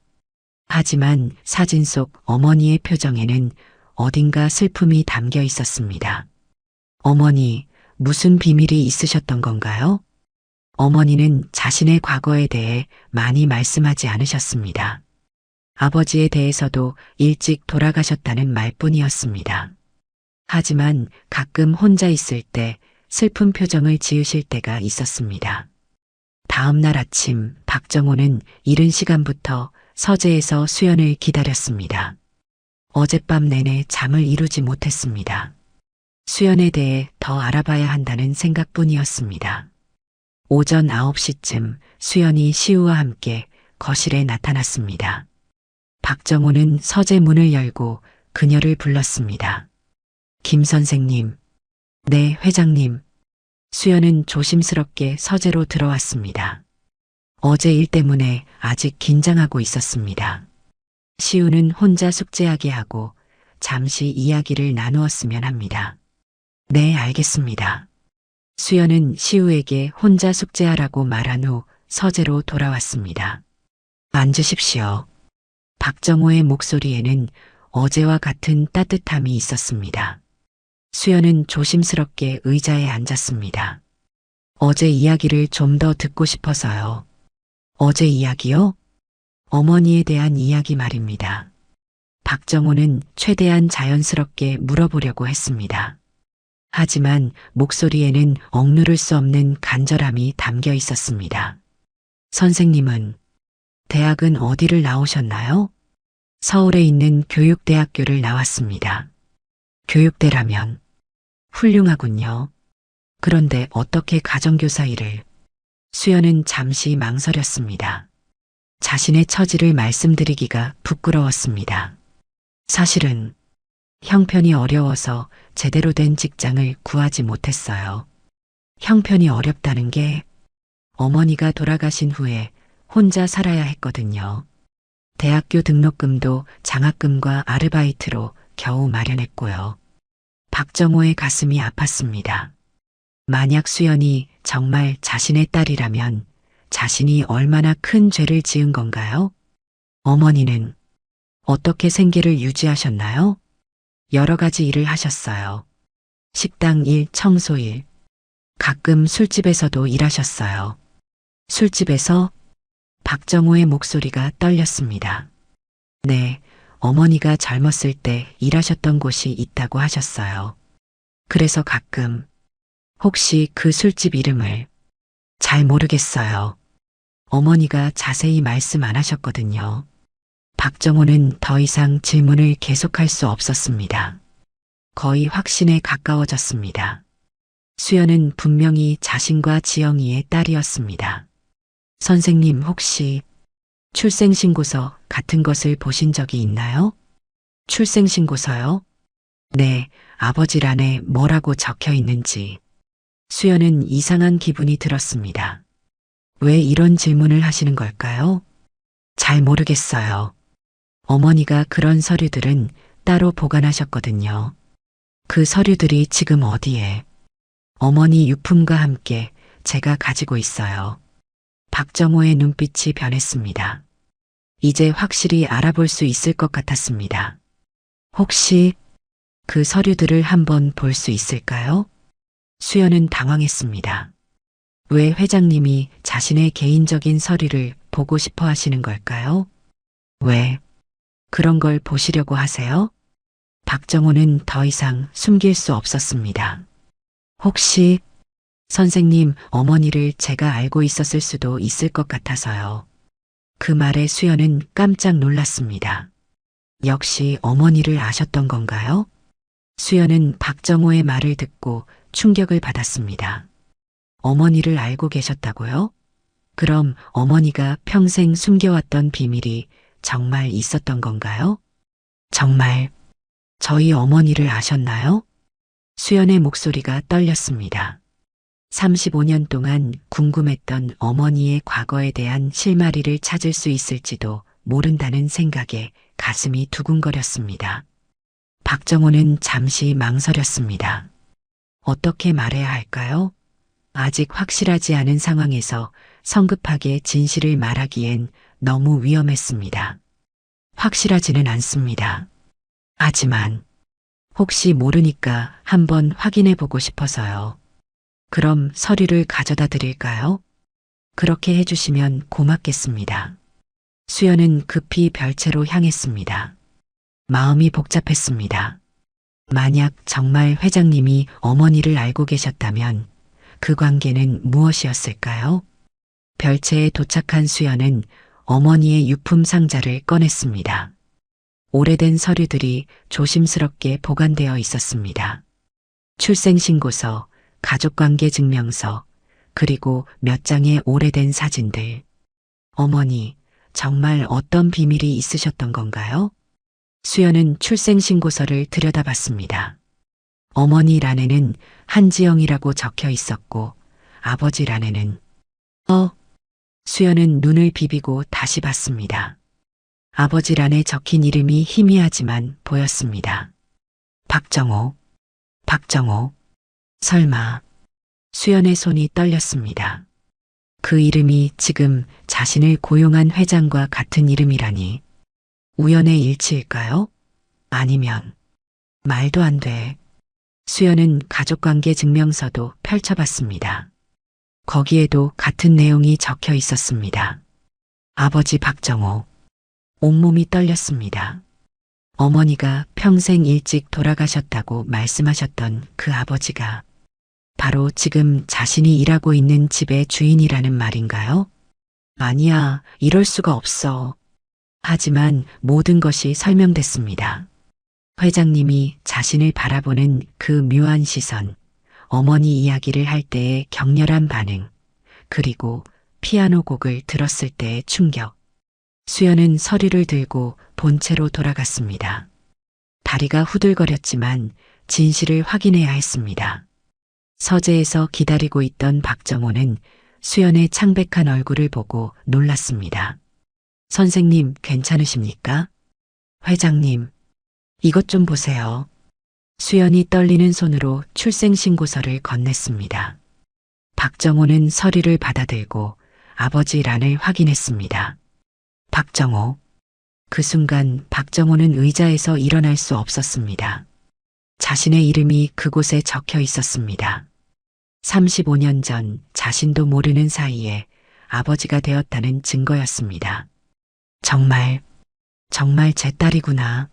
하지만 사진 속 어머니의 표정에는 어딘가 슬픔이 담겨 있었습니다. 어머니, 무슨 비밀이 있으셨던 건가요? 어머니는 자신의 과거에 대해 많이 말씀하지 않으셨습니다. 아버지에 대해서도 일찍 돌아가셨다는 말뿐이었습니다. 하지만 가끔 혼자 있을 때 슬픈 표정을 지으실 때가 있었습니다. 다음 날 아침 박정호는 이른 시간부터 서재에서 수연을 기다렸습니다. 어젯밤 내내 잠을 이루지 못했습니다. 수연에 대해 더 알아봐야 한다는 생각뿐이었습니다. 오전 9시쯤 수연이 시우와 함께 거실에 나타났습니다. 박정호는 서재 문을 열고 그녀를 불렀습니다. 김 선생님. 네, 회장님. 수연은 조심스럽게 서재로 들어왔습니다. 어제 일 때문에 아직 긴장하고 있었습니다. 시우는 혼자 숙제하게 하고 잠시 이야기를 나누었으면 합니다. 네, 알겠습니다. 수연은 시우에게 혼자 숙제하라고 말한 후 서재로 돌아왔습니다. 앉으십시오. 박정호의 목소리에는 어제와 같은 따뜻함이 있었습니다. 수연은 조심스럽게 의자에 앉았습니다. 어제 이야기를 좀 더 듣고 싶어서요. 어제 이야기요? 어머니에 대한 이야기 말입니다. 박정호는 최대한 자연스럽게 물어보려고 했습니다. 하지만 목소리에는 억누를 수 없는 간절함이 담겨 있었습니다. 선생님은 대학은 어디를 나오셨나요? 서울에 있는 교육대학교를 나왔습니다. 교육대라면 훌륭하군요. 그런데 어떻게 가정교사 일을? 수연은 잠시 망설였습니다. 자신의 처지를 말씀드리기가 부끄러웠습니다. 사실은 형편이 어려워서 제대로 된 직장을 구하지 못했어요. 형편이 어렵다는 게 어머니가 돌아가신 후에 혼자 살아야 했거든요. 대학교 등록금도 장학금과 아르바이트로 겨우 마련했고요. 박정호의 가슴이 아팠습니다. 만약 수연이 정말 자신의 딸이라면 자신이 얼마나 큰 죄를 지은 건가요? 어머니는 어떻게 생계를 유지하셨나요? 여러 가지 일을 하셨어요. 식당 일, 청소 일, 가끔 술집에서도 일하셨어요. 술집에서? 박정호의 목소리가 떨렸습니다. 네, 어머니가 젊었을 때 일하셨던 곳이 있다고 하셨어요. 그래서 가끔, 혹시 그 술집 이름을? 잘 모르겠어요. 어머니가 자세히 말씀 안 하셨거든요. 박정호는 더 이상 질문을 계속할 수 없었습니다. 거의 확신에 가까워졌습니다. 수연은 분명히 자신과 지영이의 딸이었습니다. 선생님 혹시 출생신고서 같은 것을 보신 적이 있나요? 출생신고서요? 네, 아버지란에 뭐라고 적혀 있는지. 수연은 이상한 기분이 들었습니다. 왜 이런 질문을 하시는 걸까요? 잘 모르겠어요. 어머니가 그런 서류들은 따로 보관하셨거든요. 그 서류들이 지금 어디에? 어머니 유품과 함께 제가 가지고 있어요. 박정호의 눈빛이 변했습니다. 이제 확실히 알아볼 수 있을 것 같았습니다. 혹시 그 서류들을 한번 볼 수 있을까요? 수연은 당황했습니다. 왜 회장님이 자신의 개인적인 서류를 보고 싶어 하시는 걸까요? 왜 그런 걸 보시려고 하세요? 박정호는 더 이상 숨길 수 없었습니다. 혹시 선생님 어머니를 제가 알고 있었을 수도 있을 것 같아서요. 그 말에 수연은 깜짝 놀랐습니다. 역시 어머니를 아셨던 건가요? 수연은 박정호의 말을 듣고 충격을 받았습니다. 어머니를 알고 계셨다고요? 그럼 어머니가 평생 숨겨왔던 비밀이 정말 있었던 건가요? 정말 저희 어머니를 아셨나요? 수연의 목소리가 떨렸습니다. 35년 동안 궁금했던 어머니의 과거에 대한 실마리를 찾을 수 있을지도 모른다는 생각에 가슴이 두근거렸습니다. 박정호는 잠시 망설였습니다. 어떻게 말해야 할까요? 아직 확실하지 않은 상황에서 성급하게 진실을 말하기엔 너무 위험했습니다. 확실하지는 않습니다. 하지만 혹시 모르니까 한번 확인해 보고 싶어서요. 그럼 서류를 가져다 드릴까요? 그렇게 해주시면 고맙겠습니다. 수연은 급히 별채로 향했습니다. 마음이 복잡했습니다. 만약 정말 회장님이 어머니를 알고 계셨다면 그 관계는 무엇이었을까요? 별채에 도착한 수연은 어머니의 유품 상자를 꺼냈습니다. 오래된 서류들이 조심스럽게 보관되어 있었습니다. 출생신고서, 가족관계 증명서, 그리고 몇 장의 오래된 사진들. 어머니, 정말 어떤 비밀이 있으셨던 건가요? 수연은 출생신고서를 들여다봤습니다. 어머니 란에는 한지영이라고 적혀 있었고 아버지 란에는 수연은 눈을 비비고 다시 봤습니다. 아버지 란에 적힌 이름이 희미하지만 보였습니다. 박정호. 설마. 수연의 손이 떨렸습니다. 그 이름이 지금 자신을 고용한 회장과 같은 이름이라니. 우연의 일치일까요? 아니면 말도 안 돼. 수연은 가족관계 증명서도 펼쳐봤습니다. 거기에도 같은 내용이 적혀 있었습니다. 아버지 박정호. 온몸이 떨렸습니다. 어머니가 평생 일찍 돌아가셨다고 말씀하셨던 그 아버지가 바로 지금 자신이 일하고 있는 집의 주인이라는 말인가요? 아니야, 이럴 수가 없어. 하지만 모든 것이 설명됐습니다. 회장님이 자신을 바라보는 그 묘한 시선, 어머니 이야기를 할 때의 격렬한 반응, 그리고 피아노 곡을 들었을 때의 충격. 수연은 서류를 들고 본체로 돌아갔습니다. 다리가 후들거렸지만 진실을 확인해야 했습니다. 서재에서 기다리고 있던 박정호는 수연의 창백한 얼굴을 보고 놀랐습니다. 선생님, 괜찮으십니까? 회장님, 이것 좀 보세요. 수연이 떨리는 손으로 출생신고서를 건넸습니다. 박정호는 서류를 받아들고 아버지 란을 확인했습니다. 박정호. 그 순간 박정호는 의자에서 일어날 수 없었습니다. 자신의 이름이 그곳에 적혀 있었습니다. 35년 전 자신도 모르는 사이에 아버지가 되었다는 증거였습니다. 정말 제 딸이구나.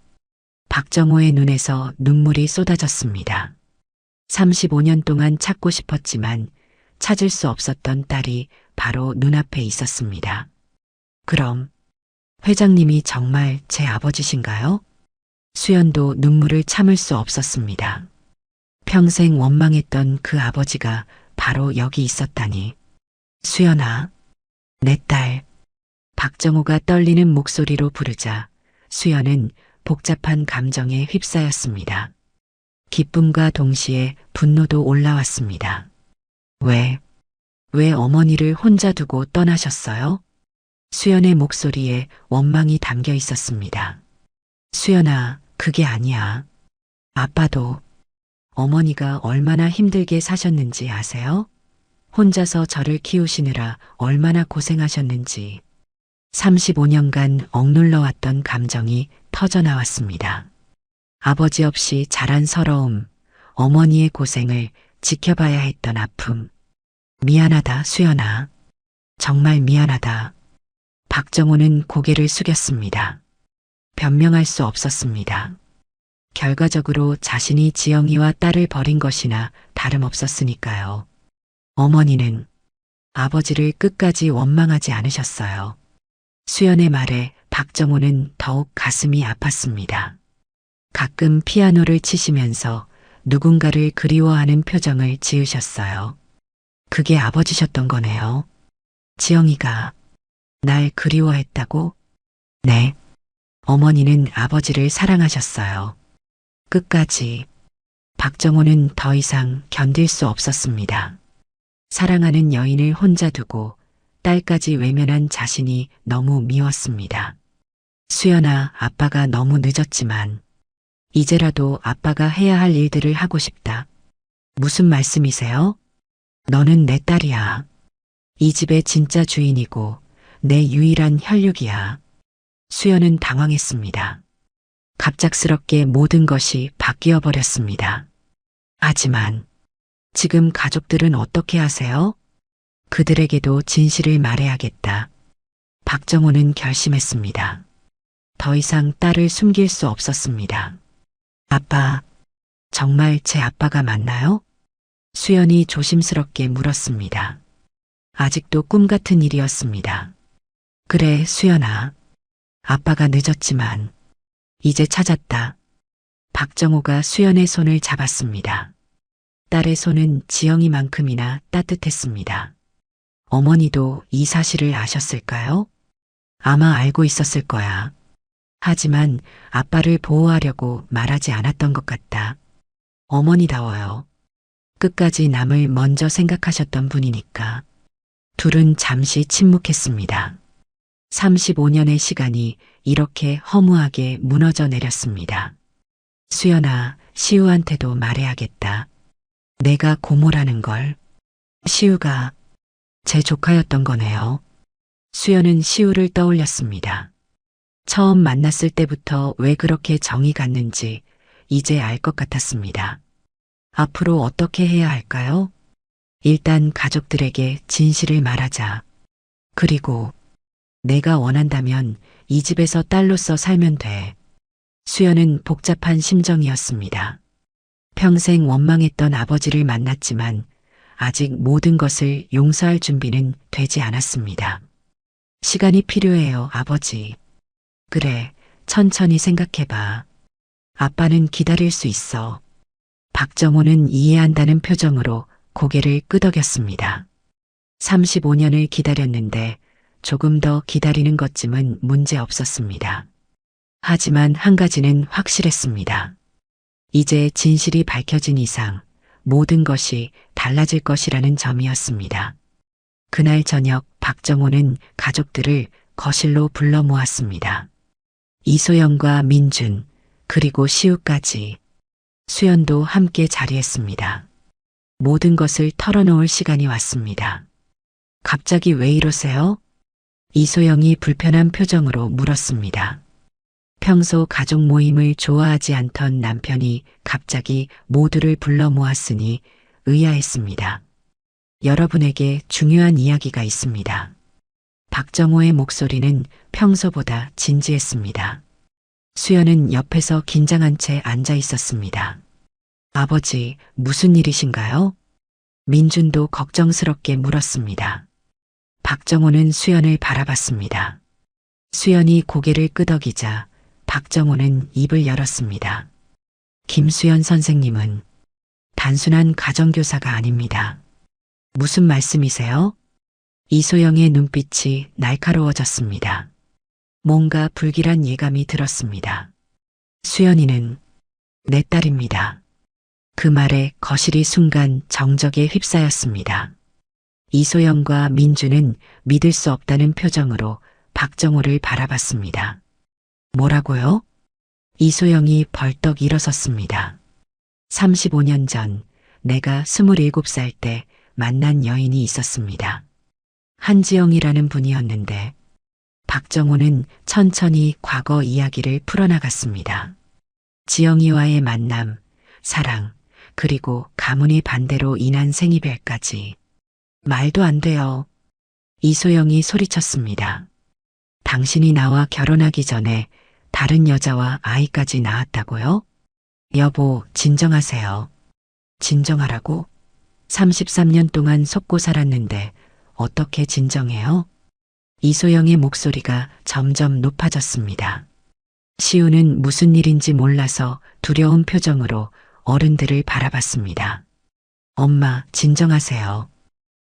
박정호의 눈에서 눈물이 쏟아졌습니다. 35년 동안 찾고 싶었지만 찾을 수 없었던 딸이 바로 눈앞에 있었습니다. 그럼 회장님이 정말 제 아버지신가요? 수연도 눈물을 참을 수 없었습니다. 평생 원망했던 그 아버지가 바로 여기 있었다니. 수연아, 내 딸. 박정호가 떨리는 목소리로 부르자 수연은 복잡한 감정에 휩싸였습니다. 기쁨과 동시에 분노도 올라왔습니다. 왜 어머니를 혼자 두고 떠나셨어요? 수연의 목소리에 원망이 담겨 있었습니다. 수연아, 그게 아니야. 아빠도 어머니가 얼마나 힘들게 사셨는지 아세요? 혼자서 저를 키우시느라 얼마나 고생하셨는지. 35년간 억눌러왔던 감정이 터져나왔습니다. 아버지 없이 자란 서러움, 어머니의 고생을 지켜봐야 했던 아픔. 미안하다, 수연아. 정말 미안하다. 박정호는 고개를 숙였습니다. 변명할 수 없었습니다. 결과적으로 자신이 지영이와 딸을 버린 것이나 다름없었으니까요. 어머니는 아버지를 끝까지 원망하지 않으셨어요. 수연의 말에 박정호는 더욱 가슴이 아팠습니다. 가끔 피아노를 치시면서 누군가를 그리워하는 표정을 지으셨어요. 그게 아버지셨던 거네요. 지영이가 날 그리워했다고? 네. 어머니는 아버지를 사랑하셨어요. 끝까지. 박정호는 더 이상 견딜 수 없었습니다. 사랑하는 여인을 혼자 두고 딸까지 외면한 자신이 너무 미웠습니다. 수연아, 아빠가 너무 늦었지만 이제라도 아빠가 해야 할 일들을 하고 싶다. 무슨 말씀이세요? 너는 내 딸이야. 이 집의 진짜 주인이고 내 유일한 혈육이야. 수연은 당황했습니다. 갑작스럽게 모든 것이 바뀌어 버렸습니다. 하지만 지금 가족들은 어떻게 하세요? 그들에게도 진실을 말해야겠다. 박정호는 결심했습니다. 더 이상 딸을 숨길 수 없었습니다. 아빠, 정말 제 아빠가 맞나요? 수연이 조심스럽게 물었습니다. 아직도 꿈 같은 일이었습니다. 그래, 수연아. 아빠가 늦었지만 이제 찾았다. 박정호가 수연의 손을 잡았습니다. 딸의 손은 지영이만큼이나 따뜻했습니다. 어머니도 이 사실을 아셨을까요? 아마 알고 있었을 거야. 하지만 아빠를 보호하려고 말하지 않았던 것 같다. 어머니다워요. 끝까지 남을 먼저 생각하셨던 분이니까. 둘은 잠시 침묵했습니다. 35년의 시간이 이렇게 허무하게 무너져 내렸습니다. 수연아, 시우한테도 말해야겠다. 내가 고모라는 걸. 시우가 제 조카였던 거네요. 수연은 시우를 떠올렸습니다. 처음 만났을 때부터 왜 그렇게 정이 갔는지 이제 알 것 같았습니다. 앞으로 어떻게 해야 할까요? 일단 가족들에게 진실을 말하자. 그리고 내가 원한다면 이 집에서 딸로서 살면 돼. 수연은 복잡한 심정이었습니다. 평생 원망했던 아버지를 만났지만 아직 모든 것을 용서할 준비는 되지 않았습니다. 시간이 필요해요, 아버지. 그래, 천천히 생각해봐. 아빠는 기다릴 수 있어. 박정호는 이해한다는 표정으로 고개를 끄덕였습니다. 35년을 기다렸는데 조금 더 기다리는 것쯤은 문제 없었습니다. 하지만 한 가지는 확실했습니다. 이제 진실이 밝혀진 이상 모든 것이 달라질 것이라는 점이었습니다. 그날 저녁 박정호는 가족들을 거실로 불러 모았습니다. 이소영과 민준, 그리고 시우까지. 수연도 함께 자리했습니다. 모든 것을 털어놓을 시간이 왔습니다. 갑자기 왜 이러세요? 이소영이 불편한 표정으로 물었습니다. 평소 가족 모임을 좋아하지 않던 남편이 갑자기 모두를 불러 모았으니 의아했습니다. 여러분에게 중요한 이야기가 있습니다. 박정호의 목소리는 평소보다 진지했습니다. 수연은 옆에서 긴장한 채 앉아 있었습니다. 아버지, 무슨 일이신가요? 민준도 걱정스럽게 물었습니다. 박정호는 수연을 바라봤습니다. 수연이 고개를 끄덕이자 박정호는 입을 열었습니다. 김수연 선생님은 단순한 가정교사가 아닙니다. 무슨 말씀이세요? 이소영의 눈빛이 날카로워졌습니다. 뭔가 불길한 예감이 들었습니다. 수연이는 내 딸입니다. 그 말에 거실이 순간 정적에 휩싸였습니다. 이소영과 민주는 믿을 수 없다는 표정으로 박정호를 바라봤습니다. 뭐라고요? 이소영이 벌떡 일어섰습니다. 35년 전 내가 27살 때 만난 여인이 있었습니다. 한지영이라는 분이었는데 박정호는 천천히 과거 이야기를 풀어나갔습니다. 지영이와의 만남, 사랑, 그리고 가문이 반대로 인한 생이별까지. 말도 안 돼요. 이소영이 소리쳤습니다. 당신이 나와 결혼하기 전에 다른 여자와 아이까지 낳았다고요? 여보, 진정하세요. 진정하라고? 33년 동안 속고 살았는데 어떻게 진정해요? 이소영의 목소리가 점점 높아졌습니다. 시우는 무슨 일인지 몰라서 두려운 표정으로 어른들을 바라봤습니다. 엄마, 진정하세요.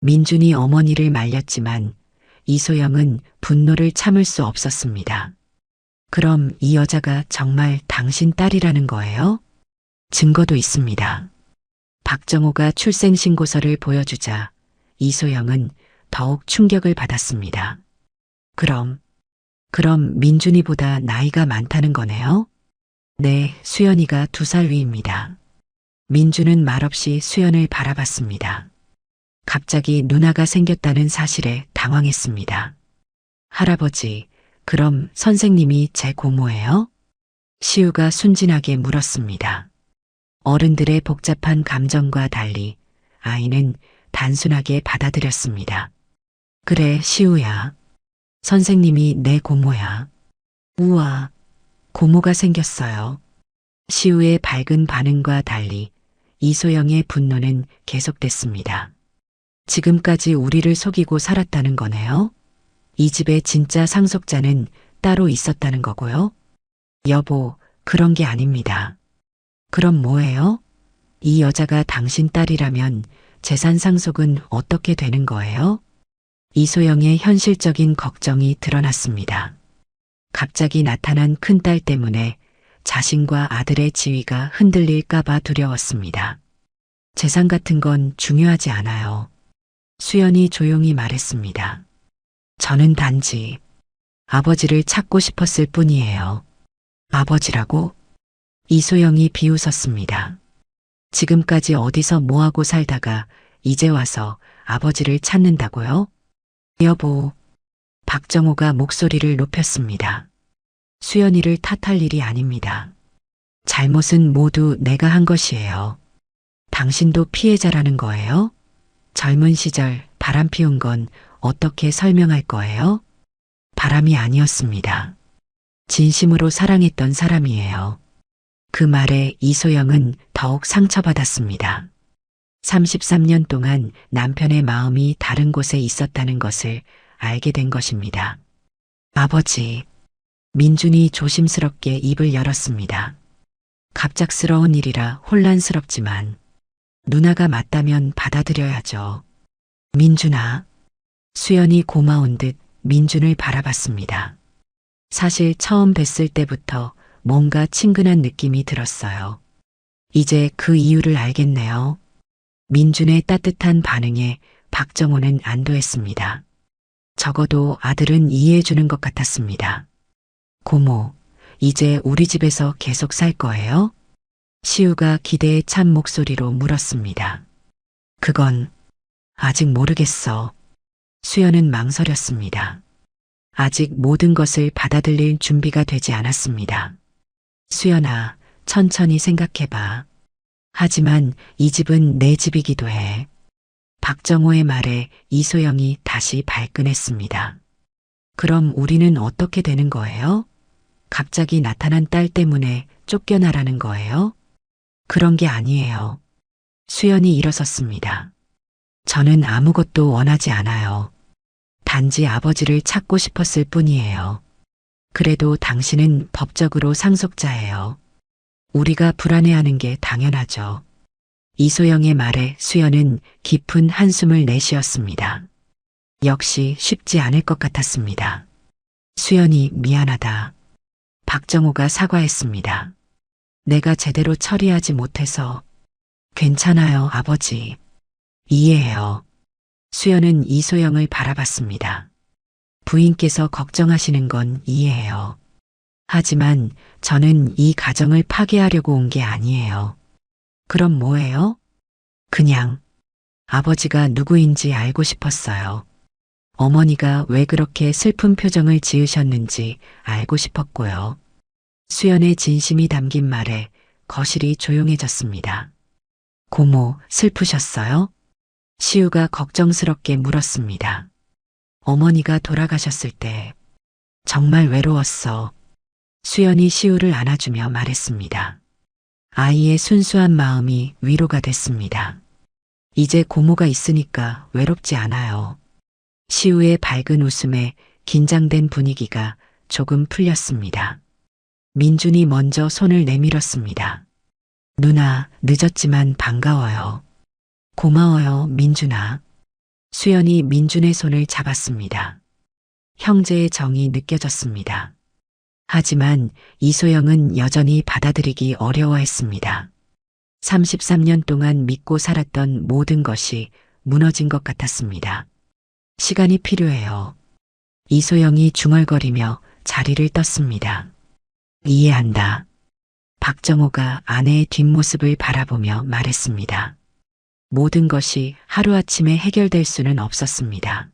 민준이 어머니를 말렸지만 이소영은 분노를 참을 수 없었습니다. 그럼 이 여자가 정말 당신 딸이라는 거예요? 증거도 있습니다. 박정호가 출생신고서를 보여주자 이소영은 더욱 충격을 받았습니다. 그럼 민준이보다 나이가 많다는 거네요? 네, 수연이가 2살 위입니다. 민준은 말없이 수연을 바라봤습니다. 갑자기 누나가 생겼다는 사실에 당황했습니다. 할아버지, 그럼 선생님이 제 고모예요? 시우가 순진하게 물었습니다. 어른들의 복잡한 감정과 달리 아이는 단순하게 받아들였습니다. 그래, 시우야. 선생님이 내 고모야. 우와, 고모가 생겼어요. 시우의 밝은 반응과 달리 이소영의 분노는 계속됐습니다. 지금까지 우리를 속이고 살았다는 거네요? 이 집의 진짜 상속자는 따로 있었다는 거고요? 여보, 그런 게 아닙니다. 그럼 뭐예요? 이 여자가 당신 딸이라면 재산 상속은 어떻게 되는 거예요? 이소영의 현실적인 걱정이 드러났습니다. 갑자기 나타난 큰딸 때문에 자신과 아들의 지위가 흔들릴까봐 두려웠습니다. 재산 같은 건 중요하지 않아요. 수연이 조용히 말했습니다. 저는 단지 아버지를 찾고 싶었을 뿐이에요. 아버지라고? 이소영이 비웃었습니다. 지금까지 어디서 뭐하고 살다가 이제 와서 아버지를 찾는다고요? 여보, 박정호가 목소리를 높였습니다. 수연이를 탓할 일이 아닙니다. 잘못은 모두 내가 한 것이에요. 당신도 피해자라는 거예요? 젊은 시절 바람 피운 건 어떻게 설명할 거예요? 바람이 아니었습니다. 진심으로 사랑했던 사람이에요. 그 말에 이소영은 더욱 상처받았습니다. 33년 동안 남편의 마음이 다른 곳에 있었다는 것을 알게 된 것입니다. 아버지, 민준이 조심스럽게 입을 열었습니다. 갑작스러운 일이라 혼란스럽지만 누나가 맞다면 받아들여야죠. 민준아. 수연이 고마운 듯 민준을 바라봤습니다. 사실 처음 뵀을 때부터 뭔가 친근한 느낌이 들었어요. 이제 그 이유를 알겠네요. 민준의 따뜻한 반응에 박정호는 안도했습니다. 적어도 아들은 이해해주는 것 같았습니다. 고모, 이제 우리 집에서 계속 살 거예요? 시우가 기대에 찬 목소리로 물었습니다. 그건 아직 모르겠어. 수연은 망설였습니다. 아직 모든 것을 받아들일 준비가 되지 않았습니다. 수연아, 천천히 생각해봐. 하지만 이 집은 내 집이기도 해. 박정호의 말에 이소영이 다시 발끈했습니다. 그럼 우리는 어떻게 되는 거예요? 갑자기 나타난 딸 때문에 쫓겨나라는 거예요? 그런 게 아니에요. 수연이 일어섰습니다. 저는 아무것도 원하지 않아요. 단지 아버지를 찾고 싶었을 뿐이에요. 그래도 당신은 법적으로 상속자예요. 우리가 불안해하는 게 당연하죠. 이소영의 말에 수연은 깊은 한숨을 내쉬었습니다. 역시 쉽지 않을 것 같았습니다. 수연이 미안하다. 박정호가 사과했습니다. 내가 제대로 처리하지 못해서. 괜찮아요, 아버지. 이해해요. 수연은 이소영을 바라봤습니다. 부인께서 걱정하시는 건 이해해요. 하지만 저는 이 가정을 파괴하려고 온 게 아니에요. 그럼 뭐예요? 그냥 아버지가 누구인지 알고 싶었어요. 어머니가 왜 그렇게 슬픈 표정을 지으셨는지 알고 싶었고요. 수연의 진심이 담긴 말에 거실이 조용해졌습니다. 고모, 슬프셨어요? 시우가 걱정스럽게 물었습니다. 어머니가 돌아가셨을 때 정말 외로웠어. 수연이 시우를 안아주며 말했습니다. 아이의 순수한 마음이 위로가 됐습니다. 이제 고모가 있으니까 외롭지 않아요. 시우의 밝은 웃음에 긴장된 분위기가 조금 풀렸습니다. 민준이 먼저 손을 내밀었습니다. 누나, 늦었지만 반가워요. 고마워요, 민준아. 수연이 민준의 손을 잡았습니다. 형제의 정이 느껴졌습니다. 하지만 이소영은 여전히 받아들이기 어려워했습니다. 33년 동안 믿고 살았던 모든 것이 무너진 것 같았습니다. 시간이 필요해요. 이소영이 중얼거리며 자리를 떴습니다. 이해한다. 박정호가 아내의 뒷모습을 바라보며 말했습니다. 모든 것이 하루아침에 해결될 수는 없었습니다.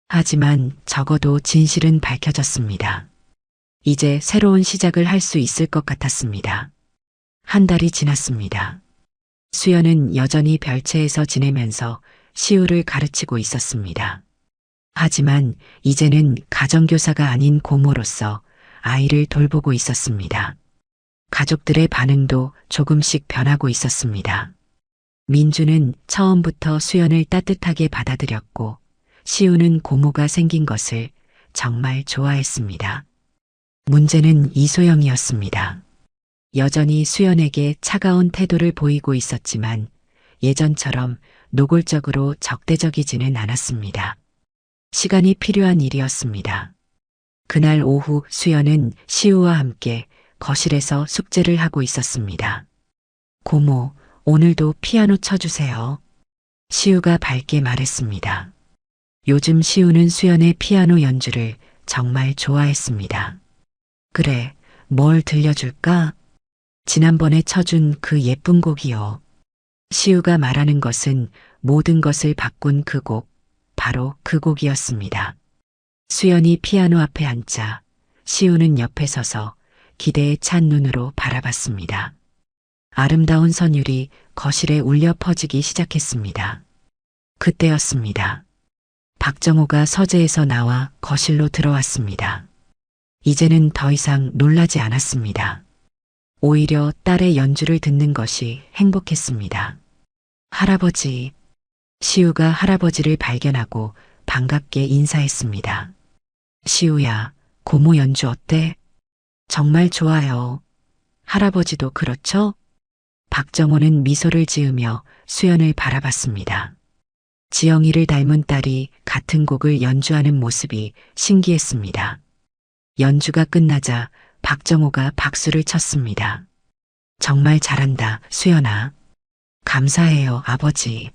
하지만 적어도 진실은 밝혀졌습니다. 이제 새로운 시작을 할 수 있을 것 같았습니다. 한 달이 지났습니다. 수연은 여전히 별채에서 지내면서 시우를 가르치고 있었습니다. 하지만 이제는 가정교사가 아닌 고모로서 아이를 돌보고 있었습니다. 가족들의 반응도 조금씩 변하고 있었습니다. 민주는 처음부터 수연을 따뜻하게 받아들였고 시우는 고모가 생긴 것을 정말 좋아했습니다. 문제는 이소영이었습니다. 여전히 수연에게 차가운 태도를 보이고 있었지만 예전처럼 노골적으로 적대적이지는 않았습니다. 시간이 필요한 일이었습니다. 그날 오후 수연은 시우와 함께 거실에서 숙제를 하고 있었습니다. 고모, 오늘도 피아노 쳐주세요. 시우가 밝게 말했습니다. 요즘 시우는 수연의 피아노 연주를 정말 좋아했습니다. 그래, 뭘 들려줄까? 지난번에 쳐준 그 예쁜 곡이요. 시우가 말하는 것은 모든 것을 바꾼 그 곡, 바로 그 곡이었습니다. 수연이 피아노 앞에 앉자 시우는 옆에 서서 기대에 찬 눈으로 바라봤습니다. 아름다운 선율이 거실에 울려 퍼지기 시작했습니다. 그때였습니다. 박정호가 서재에서 나와 거실로 들어왔습니다. 이제는 더 이상 놀라지 않았습니다. 오히려 딸의 연주를 듣는 것이 행복했습니다. 할아버지, 시우가 할아버지를 발견하고 반갑게 인사했습니다. 시우야, 고모 연주 어때? 정말 좋아요. 할아버지도 그렇죠? 박정호는 미소를 지으며 수연을 바라봤습니다. 지영이를 닮은 딸이 같은 곡을 연주하는 모습이 신기했습니다. 연주가 끝나자 박정호가 박수를 쳤습니다. 정말 잘한다, 수연아. 감사해요, 아버지.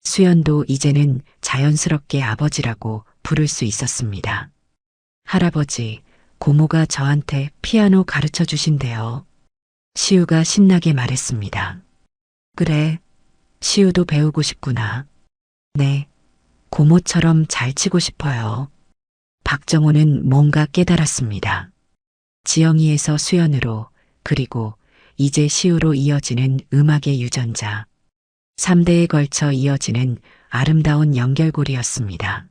수연도 이제는 자연스럽게 아버지라고 부를 수 있었습니다. 할아버지, 고모가 저한테 피아노 가르쳐 주신대요. 시우가 신나게 말했습니다. 그래, 시우도 배우고 싶구나. 네, 고모처럼 잘 치고 싶어요. 박정호는 뭔가 깨달았습니다. 지영이에서 수연으로, 그리고 이제 시우로 이어지는 음악의 유전자. 3대에 걸쳐 이어지는 아름다운 연결고리였습니다.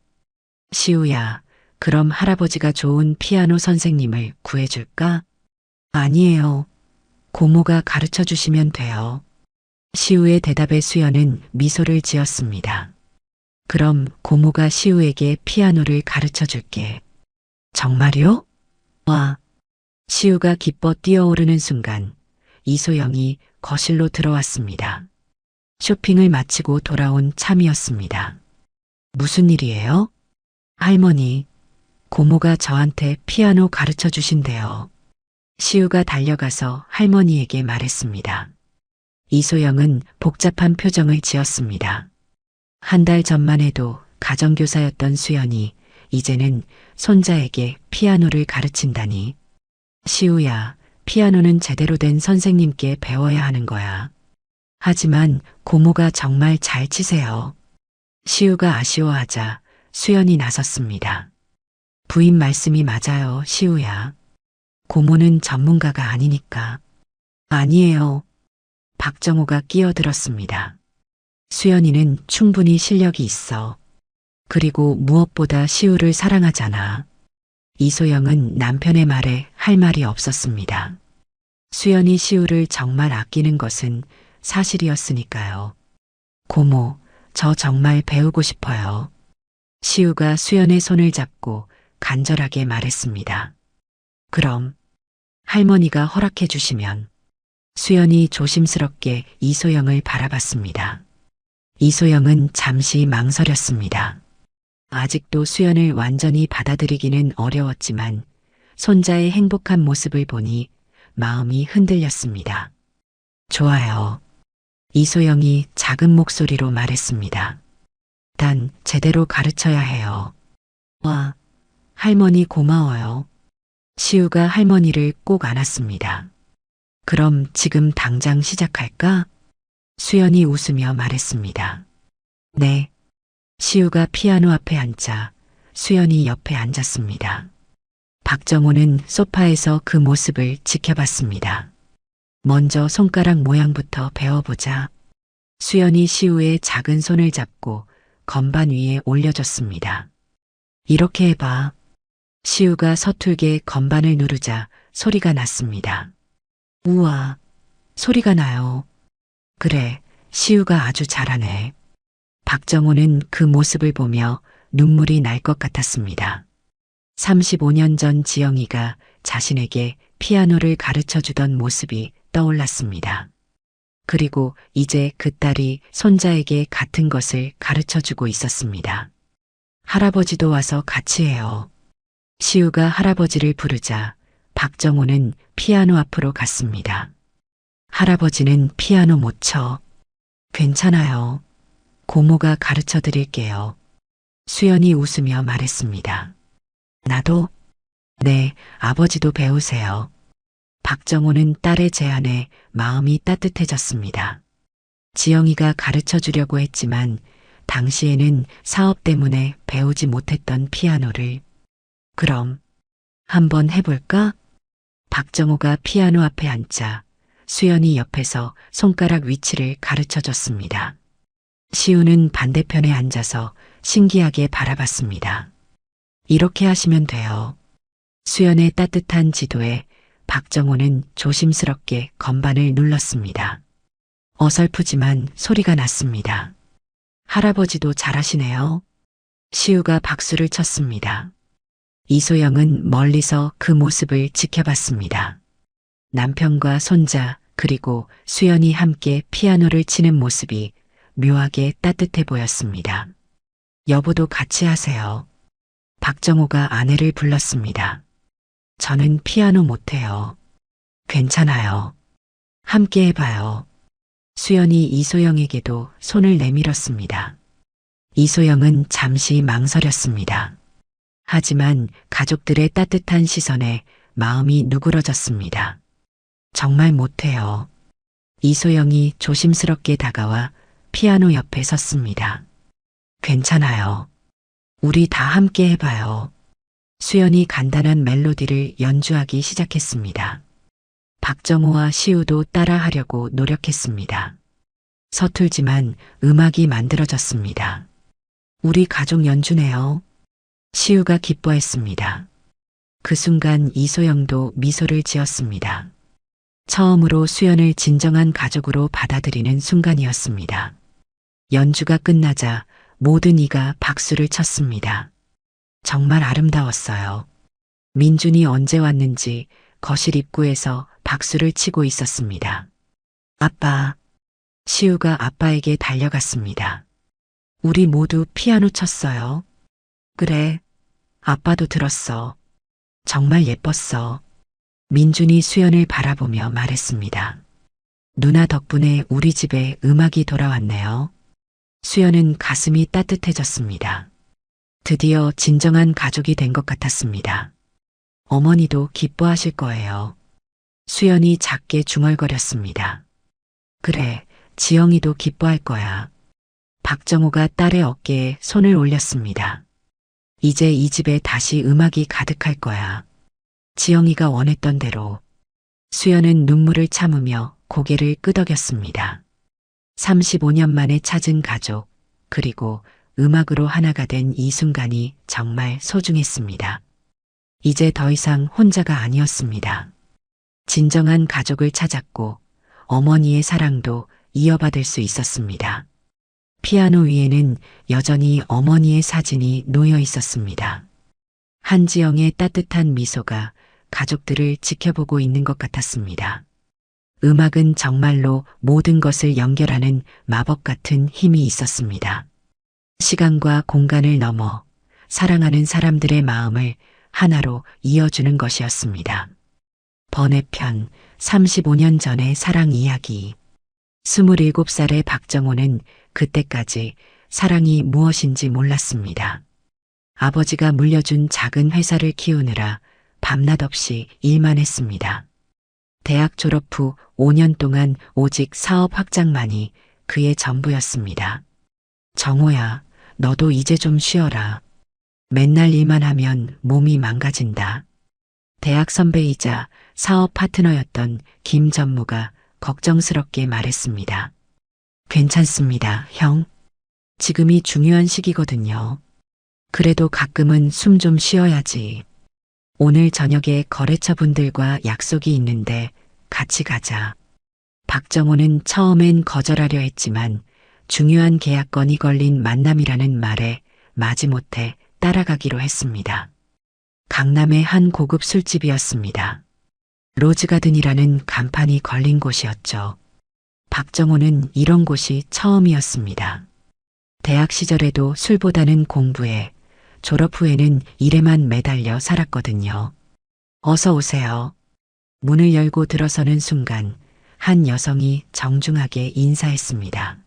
시우야, 그럼 할아버지가 좋은 피아노 선생님을 구해줄까? 아니에요. 고모가 가르쳐 주시면 돼요. 시우의 대답에 수연은 미소를 지었습니다. 그럼 고모가 시우에게 피아노를 가르쳐 줄게. 정말요? 와. 시우가 기뻐 뛰어오르는 순간 이소영이 거실로 들어왔습니다. 쇼핑을 마치고 돌아온 참이었습니다. 무슨 일이에요? 할머니, 고모가 저한테 피아노 가르쳐 주신대요. 시우가 달려가서 할머니에게 말했습니다. 이소영은 복잡한 표정을 지었습니다. 한 달 전만 해도 가정교사였던 수연이 이제는 손자에게 피아노를 가르친다니. 시우야, 피아노는 제대로 된 선생님께 배워야 하는 거야. 하지만 고모가 정말 잘 치세요. 시우가 아쉬워하자 수연이 나섰습니다. 부인 말씀이 맞아요, 시우야. 고모는 전문가가 아니니까. 아니에요. 박정호가 끼어들었습니다. 수연이는 충분히 실력이 있어. 그리고 무엇보다 시우를 사랑하잖아. 이소영은 남편의 말에 할 말이 없었습니다. 수연이 시우를 정말 아끼는 것은 사실이었으니까요. 고모, 저 정말 배우고 싶어요. 시우가 수연의 손을 잡고 간절하게 말했습니다. 그럼 할머니가 허락해 주시면. 수연이 조심스럽게 이소영을 바라봤습니다. 이소영은 잠시 망설였습니다. 아직도 수연을 완전히 받아들이기는 어려웠지만 손자의 행복한 모습을 보니 마음이 흔들렸습니다. 좋아요. 이소영이 작은 목소리로 말했습니다. 단 제대로 가르쳐야 해요. 와, 할머니 고마워요. 시우가 할머니를 꼭 안았습니다. 그럼 지금 당장 시작할까? 수연이 웃으며 말했습니다. 네. 시우가 피아노 앞에 앉자 수연이 옆에 앉았습니다. 박정호는 소파에서 그 모습을 지켜봤습니다. 먼저 손가락 모양부터 배워보자. 수연이 시우의 작은 손을 잡고 건반 위에 올려줬습니다. 이렇게 해봐. 시우가 서툴게 건반을 누르자 소리가 났습니다. 우와, 소리가 나요. 그래, 시우가 아주 잘하네. 박정호는 그 모습을 보며 눈물이 날 것 같았습니다. 35년 전 지영이가 자신에게 피아노를 가르쳐 주던 모습이 떠올랐습니다. 그리고 이제 그 딸이 손자에게 같은 것을 가르쳐 주고 있었습니다. 할아버지도 와서 같이 해요. 시우가 할아버지를 부르자 박정호는 피아노 앞으로 갔습니다. 할아버지는 피아노 못 쳐. 괜찮아요. 고모가 가르쳐 드릴게요. 수연이 웃으며 말했습니다. 나도? 네, 아버지도 배우세요. 박정호는 딸의 제안에 마음이 따뜻해졌습니다. 지영이가 가르쳐 주려고 했지만 당시에는 사업 때문에 배우지 못했던 피아노를. 그럼 한번 해볼까? 박정호가 피아노 앞에 앉자 수연이 옆에서 손가락 위치를 가르쳐 줬습니다. 시우는 반대편에 앉아서 신기하게 바라봤습니다. 이렇게 하시면 돼요. 수연의 따뜻한 지도에 박정호는 조심스럽게 건반을 눌렀습니다. 어설프지만 소리가 났습니다. 할아버지도 잘하시네요. 시우가 박수를 쳤습니다. 이소영은 멀리서 그 모습을 지켜봤습니다. 남편과 손자 그리고 수연이 함께 피아노를 치는 모습이 묘하게 따뜻해 보였습니다. 여보도 같이 하세요. 박정호가 아내를 불렀습니다. 저는 피아노 못해요. 괜찮아요. 함께 해봐요. 수연이 이소영에게도 손을 내밀었습니다. 이소영은 잠시 망설였습니다. 하지만 가족들의 따뜻한 시선에 마음이 누그러졌습니다. 정말 못해요. 이소영이 조심스럽게 다가와 피아노 옆에 섰습니다. 괜찮아요. 우리 다 함께 해봐요. 수연이 간단한 멜로디를 연주하기 시작했습니다. 박정호와 시우도 따라하려고 노력했습니다. 서툴지만 음악이 만들어졌습니다. 우리 가족 연주네요. 시우가 기뻐했습니다. 그 순간 이소영도 미소를 지었습니다. 처음으로 수연을 진정한 가족으로 받아들이는 순간이었습니다. 연주가 끝나자 모든 이가 박수를 쳤습니다. 정말 아름다웠어요. 민준이 언제 왔는지 거실 입구에서 박수를 치고 있었습니다. 아빠. 시우가 아빠에게 달려갔습니다. 우리 모두 피아노 쳤어요. 그래. 아빠도 들었어. 정말 예뻤어. 민준이 수연을 바라보며 말했습니다. 누나 덕분에 우리 집에 음악이 돌아왔네요. 수연은 가슴이 따뜻해졌습니다. 드디어 진정한 가족이 된 것 같았습니다. 어머니도 기뻐하실 거예요. 수연이 작게 중얼거렸습니다. 그래, 지영이도 기뻐할 거야. 박정호가 딸의 어깨에 손을 올렸습니다. 이제 이 집에 다시 음악이 가득할 거야. 지영이가 원했던 대로. 수연은 눈물을 참으며 고개를 끄덕였습니다. 35년 만에 찾은 가족, 그리고 음악으로 하나가 된 이 순간이 정말 소중했습니다. 이제 더 이상 혼자가 아니었습니다. 진정한 가족을 찾았고 어머니의 사랑도 이어받을 수 있었습니다. 피아노 위에는 여전히 어머니의 사진이 놓여 있었습니다. 한지영의 따뜻한 미소가 가족들을 지켜보고 있는 것 같았습니다. 음악은 정말로 모든 것을 연결하는 마법 같은 힘이 있었습니다. 시간과 공간을 넘어 사랑하는 사람들의 마음을 하나로 이어주는 것이었습니다. 번외편 35년 전의 사랑 이야기. 27살의 박정호는 그때까지 사랑이 무엇인지 몰랐습니다. 아버지가 물려준 작은 회사를 키우느라 밤낮 없이 일만 했습니다. 대학 졸업 후 5년 동안 오직 사업 확장만이 그의 전부였습니다. 정호야, 너도 이제 좀 쉬어라. 맨날 일만 하면 몸이 망가진다. 대학 선배이자 사업 파트너였던 김 전무가 걱정스럽게 말했습니다. 괜찮습니다, 형. 지금이 중요한 시기거든요. 그래도 가끔은 숨 좀 쉬어야지. 오늘 저녁에 거래처 분들과 약속이 있는데 같이 가자. 박정호는 처음엔 거절하려 했지만 중요한 계약건이 걸린 만남이라는 말에 마지못해 따라가기로 했습니다. 강남의 한 고급 술집이었습니다. 로즈가든이라는 간판이 걸린 곳이었죠. 박정호는 이런 곳이 처음이었습니다. 대학 시절에도 술보다는 공부에, 졸업 후에는 일에만 매달려 살았거든요. 어서 오세요. 문을 열고 들어서는 순간 한 여성이 정중하게 인사했습니다.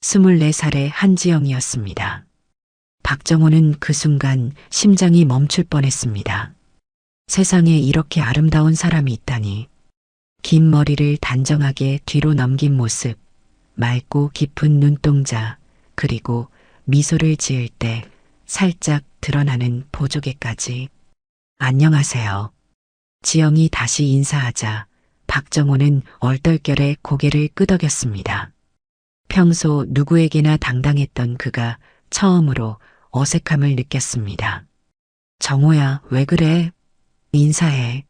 24살의 한지영이었습니다. 박정호는 그 순간 심장이 멈출 뻔했습니다. 세상에 이렇게 아름다운 사람이 있다니. 긴 머리를 단정하게 뒤로 넘긴 모습, 맑고 깊은 눈동자, 그리고 미소를 지을 때 살짝 드러나는 보조개까지. 안녕하세요. 지영이 다시 인사하자 박정호는 얼떨결에 고개를 끄덕였습니다. 평소 누구에게나 당당했던 그가 처음으로 어색함을 느꼈습니다. 정호야, 왜 그래? 인사해.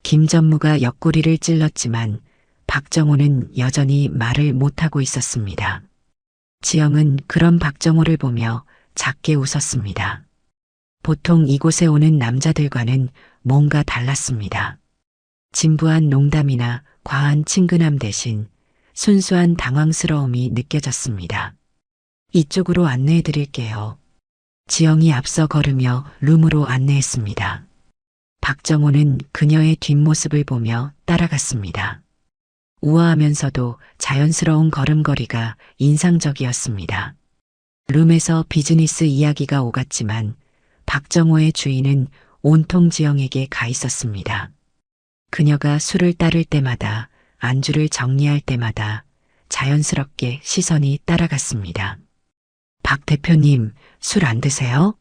김 전무가 옆구리를 찔렀지만 박정호는 여전히 말을 못하고 있었습니다. 지영은 그런 박정호를 보며 작게 웃었습니다. 보통 이곳에 오는 남자들과는 뭔가 달랐습니다. 진부한 농담이나 과한 친근함 대신 순수한 당황스러움이 느껴졌습니다. 이쪽으로 안내해 드릴게요. 지영이 앞서 걸으며 룸으로 안내했습니다. 박정호는 그녀의 뒷모습을 보며 따라갔습니다. 우아하면서도 자연스러운 걸음걸이가 인상적이었습니다. 룸에서 비즈니스 이야기가 오갔지만 박정호의 주의는 온통 지영에게 가 있었습니다. 그녀가 술을 따를 때마다, 안주를 정리할 때마다 자연스럽게 시선이 따라갔습니다. 박 대표님, 술 안 드세요?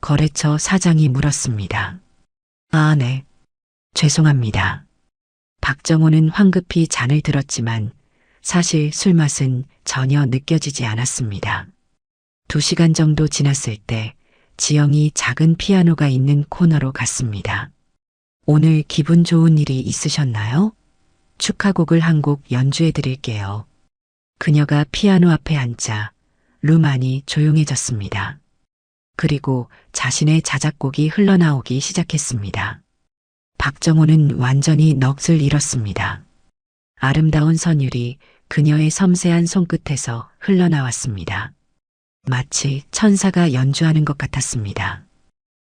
거래처 사장이 물었습니다. 아, 네. 죄송합니다. 박정호는 황급히 잔을 들었지만 사실 술맛은 전혀 느껴지지 않았습니다. 2시간 정도 지났을 때 지영이 작은 피아노가 있는 코너로 갔습니다. 오늘 기분 좋은 일이 있으셨나요? 축하곡을 한 곡 연주해 드릴게요. 그녀가 피아노 앞에 앉자 룸 안이 조용해졌습니다. 그리고 자신의 자작곡이 흘러나오기 시작했습니다. 박정호는 완전히 넋을 잃었습니다. 아름다운 선율이 그녀의 섬세한 손끝에서 흘러나왔습니다. 마치 천사가 연주하는 것 같았습니다.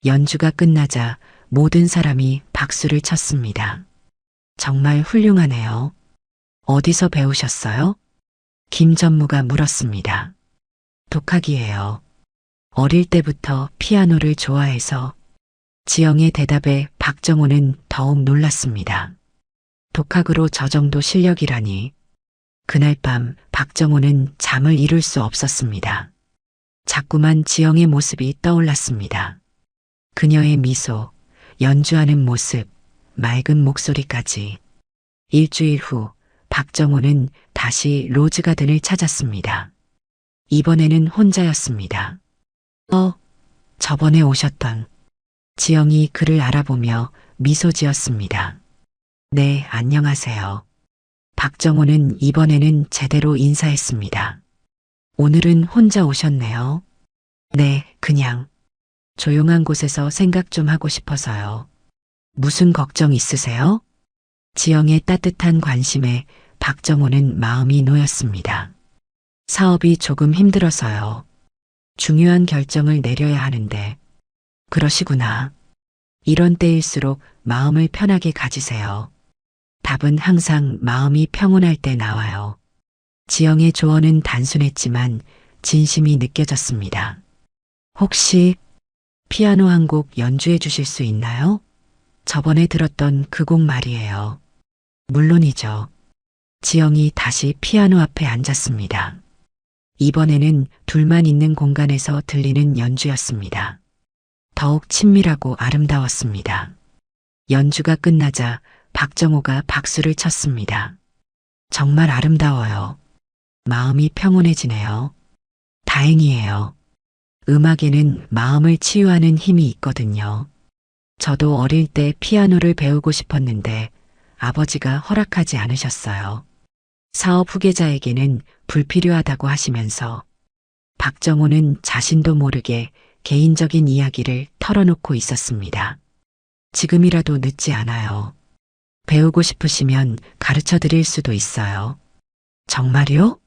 연주가 끝나자 모든 사람이 박수를 쳤습니다. 정말 훌륭하네요. 어디서 배우셨어요? 김 전무가 물었습니다. 독학이에요. 어릴 때부터 피아노를 좋아해서. 지영의 대답에 박정호는 더욱 놀랐습니다. 독학으로 저 정도 실력이라니. 그날 밤 박정호는 잠을 이룰 수 없었습니다. 자꾸만 지영의 모습이 떠올랐습니다. 그녀의 미소, 연주하는 모습, 맑은 목소리까지. 일주일 후 박정호는 다시 로즈가든을 찾았습니다. 이번에는 혼자였습니다. 저번에 오셨던. 지영이 그를 알아보며 미소 지었습니다. 네, 안녕하세요. 박정호는 이번에는 제대로 인사했습니다. 오늘은 혼자 오셨네요. 네, 그냥 조용한 곳에서 생각 좀 하고 싶어서요. 무슨 걱정 있으세요? 지영의 따뜻한 관심에 박정호는 마음이 놓였습니다. 사업이 조금 힘들어서요. 중요한 결정을 내려야 하는데. 그러시구나. 이런 때일수록 마음을 편하게 가지세요. 답은 항상 마음이 평온할 때 나와요. 지영의 조언은 단순했지만 진심이 느껴졌습니다. 혹시 피아노 한 곡 연주해 주실 수 있나요? 저번에 들었던 그 곡 말이에요. 물론이죠. 지영이 다시 피아노 앞에 앉았습니다. 이번에는 둘만 있는 공간에서 들리는 연주였습니다. 더욱 친밀하고 아름다웠습니다. 연주가 끝나자 박정호가 박수를 쳤습니다. 정말 아름다워요. 마음이 평온해지네요. 다행이에요. 음악에는 마음을 치유하는 힘이 있거든요. 저도 어릴 때 피아노를 배우고 싶었는데 아버지가 허락하지 않으셨어요. 사업 후계자에게는 불필요하다고 하시면서 박정호는 자신도 모르게 개인적인 이야기를 털어놓고 있었습니다. 지금이라도 늦지 않아요. 배우고 싶으시면 가르쳐 드릴 수도 있어요. 정말요?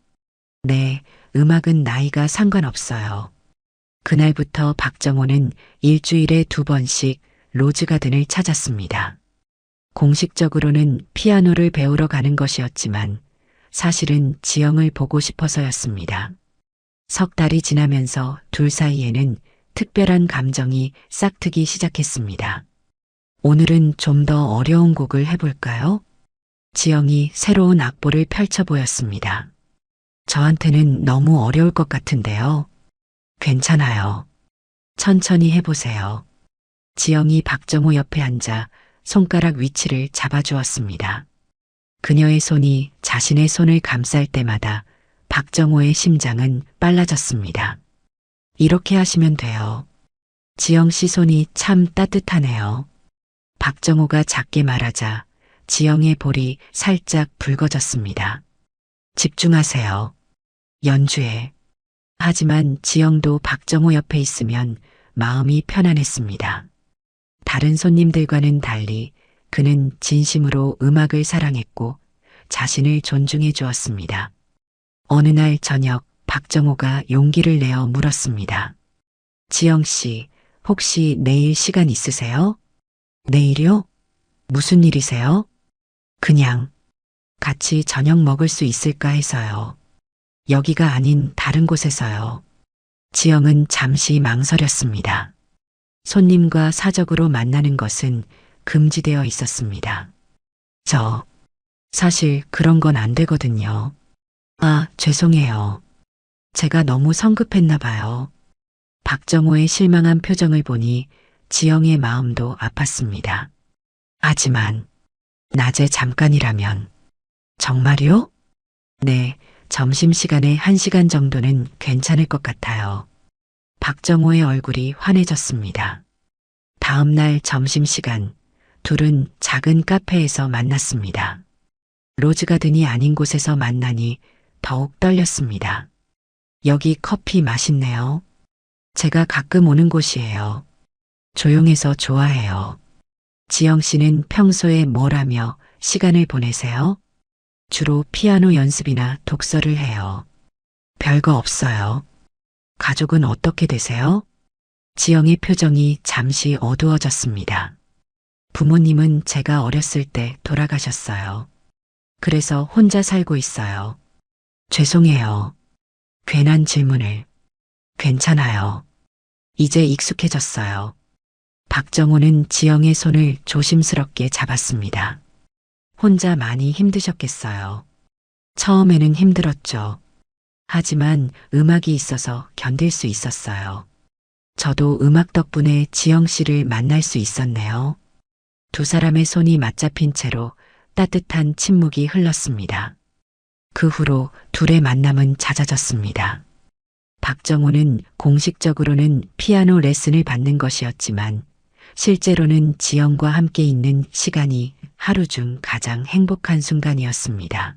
네, 음악은 나이가 상관없어요. 그날부터 박정호는 일주일에 2번씩 로즈가든을 찾았습니다. 공식적으로는 피아노를 배우러 가는 것이었지만 사실은 지영을 보고 싶어서였습니다. 석 달이 지나면서 둘 사이에는 특별한 감정이 싹트기 시작했습니다. 오늘은 좀 더 어려운 곡을 해볼까요? 지영이 새로운 악보를 펼쳐 보였습니다. 저한테는 너무 어려울 것 같은데요. 괜찮아요. 천천히 해보세요. 지영이 박정호 옆에 앉아 손가락 위치를 잡아주었습니다. 그녀의 손이 자신의 손을 감쌀 때마다 박정호의 심장은 빨라졌습니다. 이렇게 하시면 돼요. 지영 씨 손이 참 따뜻하네요. 박정호가 작게 말하자 지영의 볼이 살짝 붉어졌습니다. 집중하세요. 연주에. 하지만 지영도 박정호 옆에 있으면 마음이 편안했습니다. 다른 손님들과는 달리 그는 진심으로 음악을 사랑했고 자신을 존중해 주었습니다. 어느 날 저녁 박정호가 용기를 내어 물었습니다. 지영 씨, 혹시 내일 시간 있으세요? 내일요? 무슨 일이세요? 그냥 같이 저녁 먹을 수 있을까 해서요. 여기가 아닌 다른 곳에서요. 지영은 잠시 망설였습니다. 손님과 사적으로 만나는 것은 금지되어 있었습니다. 사실 그런 건 안 되거든요. 아, 죄송해요. 제가 너무 성급했나 봐요. 박정호의 실망한 표정을 보니 지영의 마음도 아팠습니다. 하지만 낮에 잠깐이라면. 정말요? 네, 점심시간에 1시간 정도는 괜찮을 것 같아요. 박정호의 얼굴이 환해졌습니다. 다음 날 점심시간, 둘은 작은 카페에서 만났습니다. 로즈가든이 아닌 곳에서 만나니 더욱 떨렸습니다. 여기 커피 맛있네요. 제가 가끔 오는 곳이에요. 조용해서 좋아해요. 지영 씨는 평소에 뭘 하며 시간을 보내세요? 주로 피아노 연습이나 독서를 해요. 별거 없어요. 가족은 어떻게 되세요? 지영의 표정이 잠시 어두워졌습니다. 부모님은 제가 어렸을 때 돌아가셨어요. 그래서 혼자 살고 있어요. 죄송해요. 괜한 질문을. 괜찮아요. 이제 익숙해졌어요. 박정호는 지영의 손을 조심스럽게 잡았습니다. 혼자 많이 힘드셨겠어요. 처음에는 힘들었죠. 하지만 음악이 있어서 견딜 수 있었어요. 저도 음악 덕분에 지영 씨를 만날 수 있었네요. 두 사람의 손이 맞잡힌 채로 따뜻한 침묵이 흘렀습니다. 그 후로 둘의 만남은 잦아졌습니다. 박정호는 공식적으로는 피아노 레슨을 받는 것이었지만 실제로는 지영과 함께 있는 시간이 하루 중 가장 행복한 순간이었습니다.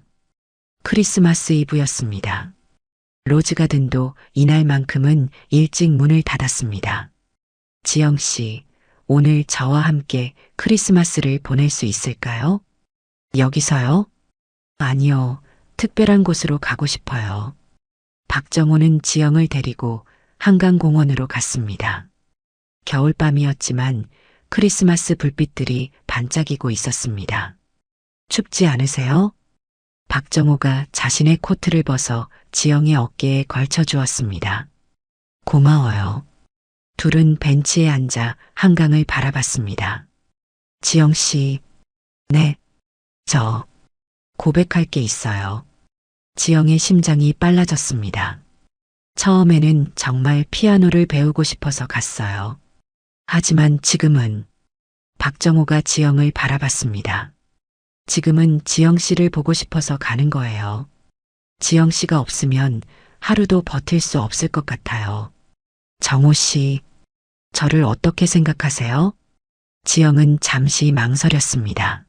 크리스마스 이브였습니다. 로즈가든도 이날만큼은 일찍 문을 닫았습니다. 지영 씨, 오늘 저와 함께 크리스마스를 보낼 수 있을까요? 여기서요? 아니요. 특별한 곳으로 가고 싶어요. 박정호는 지영을 데리고 한강공원으로 갔습니다. 겨울밤이었지만 크리스마스 불빛들이 반짝이고 있었습니다. 춥지 않으세요? 박정호가 자신의 코트를 벗어 지영의 어깨에 걸쳐 주었습니다. 고마워요. 둘은 벤치에 앉아 한강을 바라봤습니다. 지영 씨, 네, 저 고백할 게 있어요. 지영의 심장이 빨라졌습니다. 처음에는 정말 피아노를 배우고 싶어서 갔어요. 하지만 지금은 박정호가 지영을 바라봤습니다. 지금은 지영 씨를 보고 싶어서 가는 거예요. 지영 씨가 없으면 하루도 버틸 수 없을 것 같아요. 정호 씨, 저를 어떻게 생각하세요? 지영은 잠시 망설였습니다.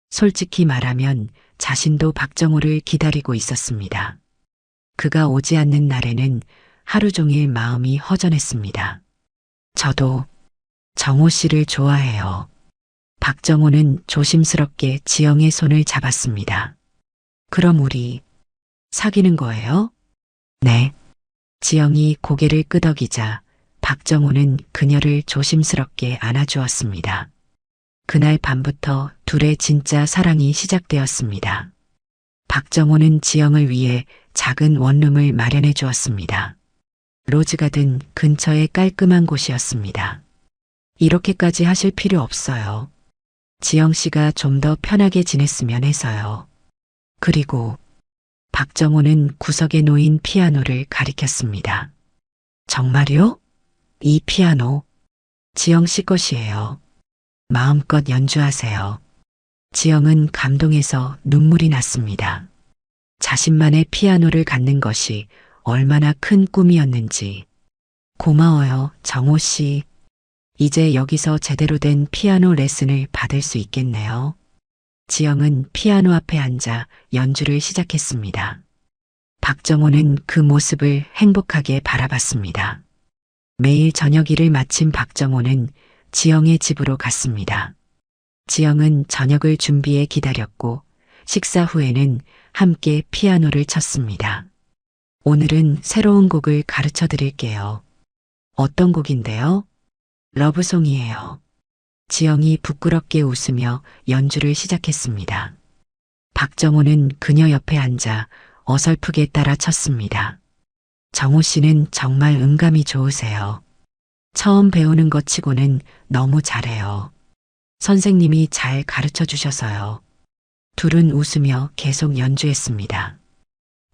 솔직히 말하면 자신도 박정호를 기다리고 있었습니다. 그가 오지 않는 날에는 하루 종일 마음이 허전했습니다. 저도 정호 씨를 좋아해요. 박정호는 조심스럽게 지영의 손을 잡았습니다. 그럼 우리 사귀는 거예요? 네. 지영이 고개를 끄덕이자 박정호는 그녀를 조심스럽게 안아주었습니다. 그날 밤부터 둘의 진짜 사랑이 시작되었습니다. 박정호는 지영을 위해 작은 원룸을 마련해 주었습니다. 로즈가든 근처의 깔끔한 곳이었습니다. 이렇게까지 하실 필요 없어요. 지영 씨가 좀 더 편하게 지냈으면 해서요. 그리고 박정호는 구석에 놓인 피아노를 가리켰습니다. 정말요? 이 피아노 지영 씨 것이에요. 마음껏 연주하세요. 지영은 감동해서 눈물이 났습니다. 자신만의 피아노를 갖는 것이 얼마나 큰 꿈이었는지. 고마워요, 정호 씨. 이제 여기서 제대로 된 피아노 레슨을 받을 수 있겠네요. 지영은 피아노 앞에 앉아 연주를 시작했습니다. 박정호는 그 모습을 행복하게 바라봤습니다. 매일 저녁 일을 마친 박정호는 지영의 집으로 갔습니다. 지영은 저녁을 준비해 기다렸고 식사 후에는 함께 피아노를 쳤습니다. 오늘은 새로운 곡을 가르쳐 드릴게요. 어떤 곡인데요? 러브송이에요. 지영이 부끄럽게 웃으며 연주를 시작했습니다. 박정호는 그녀 옆에 앉아 어설프게 따라 쳤습니다. 정호 씨는 정말 음감이 좋으세요. 처음 배우는 것 치고는 너무 잘해요. 선생님이 잘 가르쳐 주셔서요. 둘은 웃으며 계속 연주했습니다.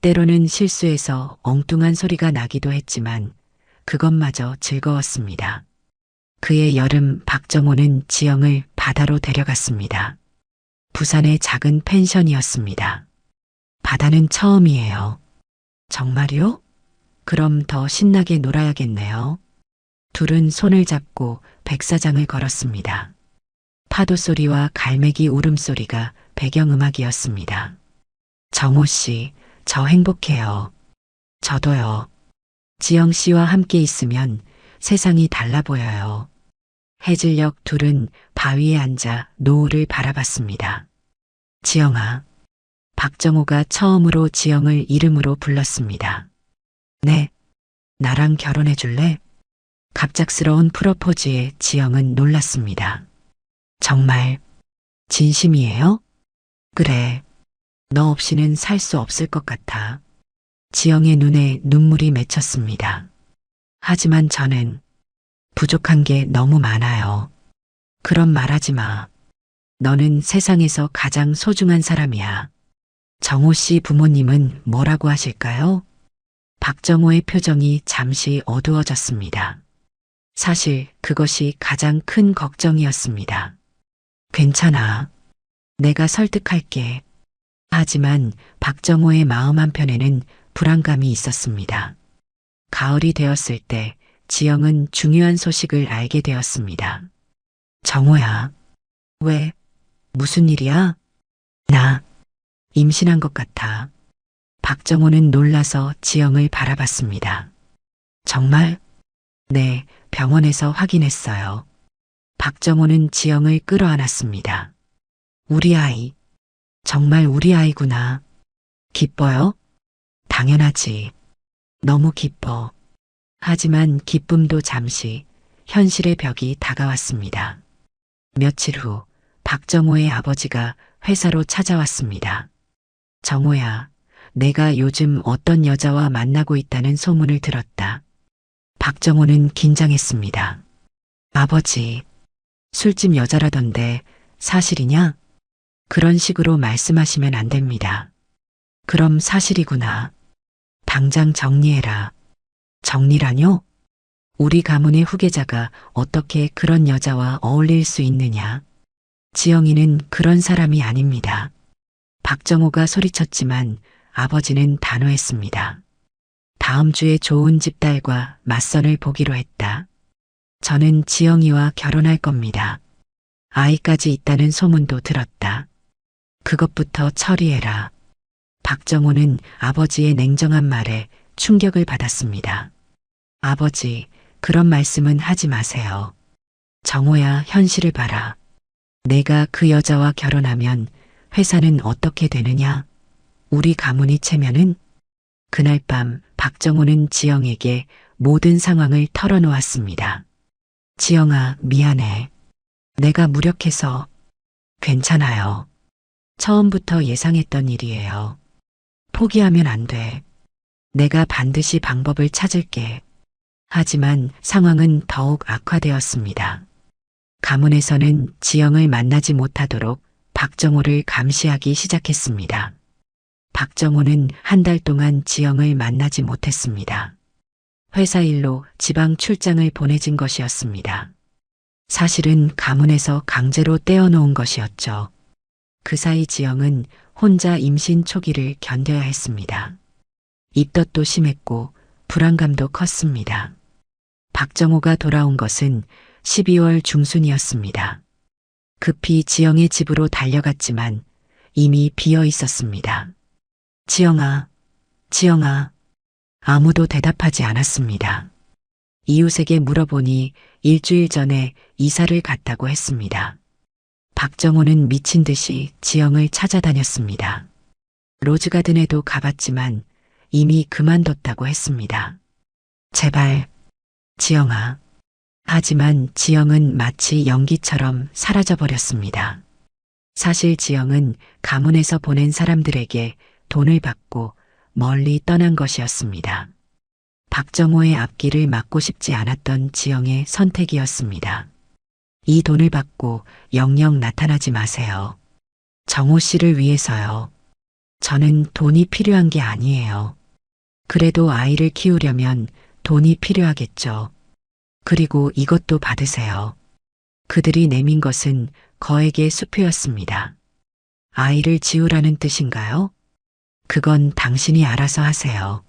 때로는 실수해서 엉뚱한 소리가 나기도 했지만 그것마저 즐거웠습니다. 그의 여름 박정호는 지영을 바다로 데려갔습니다. 부산의 작은 펜션이었습니다. 바다는 처음이에요. 정말요? 그럼 더 신나게 놀아야겠네요. 둘은 손을 잡고 백사장을 걸었습니다. 파도 소리와 갈매기 울음소리가 배경음악이었습니다. 정호 씨, 저 행복해요. 저도요. 지영 씨와 함께 있으면 세상이 달라 보여요. 해질녘 둘은 바위에 앉아 노을을 바라봤습니다. 지영아. 박정호가 처음으로 지영을 이름으로 불렀습니다. 네. 나랑 결혼해 줄래? 갑작스러운 프로포즈에 지영은 놀랐습니다. 정말 진심이에요? 그래. 너 없이는 살 수 없을 것 같아. 지영의 눈에 눈물이 맺혔습니다. 하지만 저는 부족한 게 너무 많아요. 그런 말하지 마. 너는 세상에서 가장 소중한 사람이야. 정호 씨 부모님은 뭐라고 하실까요? 박정호의 표정이 잠시 어두워졌습니다. 사실 그것이 가장 큰 걱정이었습니다. 괜찮아. 내가 설득할게. 하지만 박정호의 마음 한편에는 불안감이 있었습니다. 가을이 되었을 때 지영은 중요한 소식을 알게 되었습니다. 정호야. 왜? 무슨 일이야? 나 임신한 것 같아. 박정호는 놀라서 지영을 바라봤습니다. 정말? 네, 병원에서 확인했어요. 박정호는 지영을 끌어안았습니다. 우리 아이, 정말 우리 아이구나. 기뻐요? 당연하지. 너무 기뻐. 하지만 기쁨도 잠시 현실의 벽이 다가왔습니다. 며칠 후 박정호의 아버지가 회사로 찾아왔습니다. 정호야, 내가 요즘 어떤 여자와 만나고 있다는 소문을 들었다. 박정호는 긴장했습니다. 아버지, 술집 여자라던데 사실이냐? 그런 식으로 말씀하시면 안 됩니다. 그럼 사실이구나. 당장 정리해라. 정리라뇨? 우리 가문의 후계자가 어떻게 그런 여자와 어울릴 수 있느냐? 지영이는 그런 사람이 아닙니다. 박정호가 소리쳤지만 아버지는 단호했습니다. 다음 주에 좋은 집 딸과 맞선을 보기로 했다. 저는 지영이와 결혼할 겁니다. 아이까지 있다는 소문도 들었다. 그것부터 처리해라. 박정호는 아버지의 냉정한 말에 충격을 받았습니다. 아버지, 그런 말씀은 하지 마세요. 정호야, 현실을 봐라. 내가 그 여자와 결혼하면 회사는 어떻게 되느냐? 우리 가문이 체면은? 그날 밤 박정호는 지영에게 모든 상황을 털어놓았습니다. 지영아, 미안해. 내가 무력해서. 괜찮아요. 처음부터 예상했던 일이에요. 포기하면 안 돼. 내가 반드시 방법을 찾을게. 하지만 상황은 더욱 악화되었습니다. 가문에서는 지영을 만나지 못하도록 박정호를 감시하기 시작했습니다. 박정호는 한 달 동안 지영을 만나지 못했습니다. 회사 일로 지방 출장을 보내진 것이었습니다. 사실은 가문에서 강제로 떼어놓은 것이었죠. 그 사이 지영은 혼자 임신 초기를 견뎌야 했습니다. 입덧도 심했고 불안감도 컸습니다. 박정호가 돌아온 것은 12월 중순이었습니다. 급히 지영의 집으로 달려갔지만 이미 비어 있었습니다. 지영아, 지영아. 아무도 대답하지 않았습니다. 이웃에게 물어보니 일주일 전에 이사를 갔다고 했습니다. 박정호는 미친 듯이 지영을 찾아다녔습니다. 로즈가든에도 가봤지만 이미 그만뒀다고 했습니다. 제발, 지영아. 하지만 지영은 마치 연기처럼 사라져버렸습니다. 사실 지영은 가문에서 보낸 사람들에게 돈을 받고 멀리 떠난 것이었습니다. 박정호의 앞길을 막고 싶지 않았던 지영의 선택이었습니다. 이 돈을 받고 영영 나타나지 마세요. 정호 씨를 위해서요. 저는 돈이 필요한 게 아니에요. 그래도 아이를 키우려면 돈이 필요하겠죠. 그리고 이것도 받으세요. 그들이 내민 것은 거액의 수표였습니다. 아이를 지우라는 뜻인가요? 그건 당신이 알아서 하세요.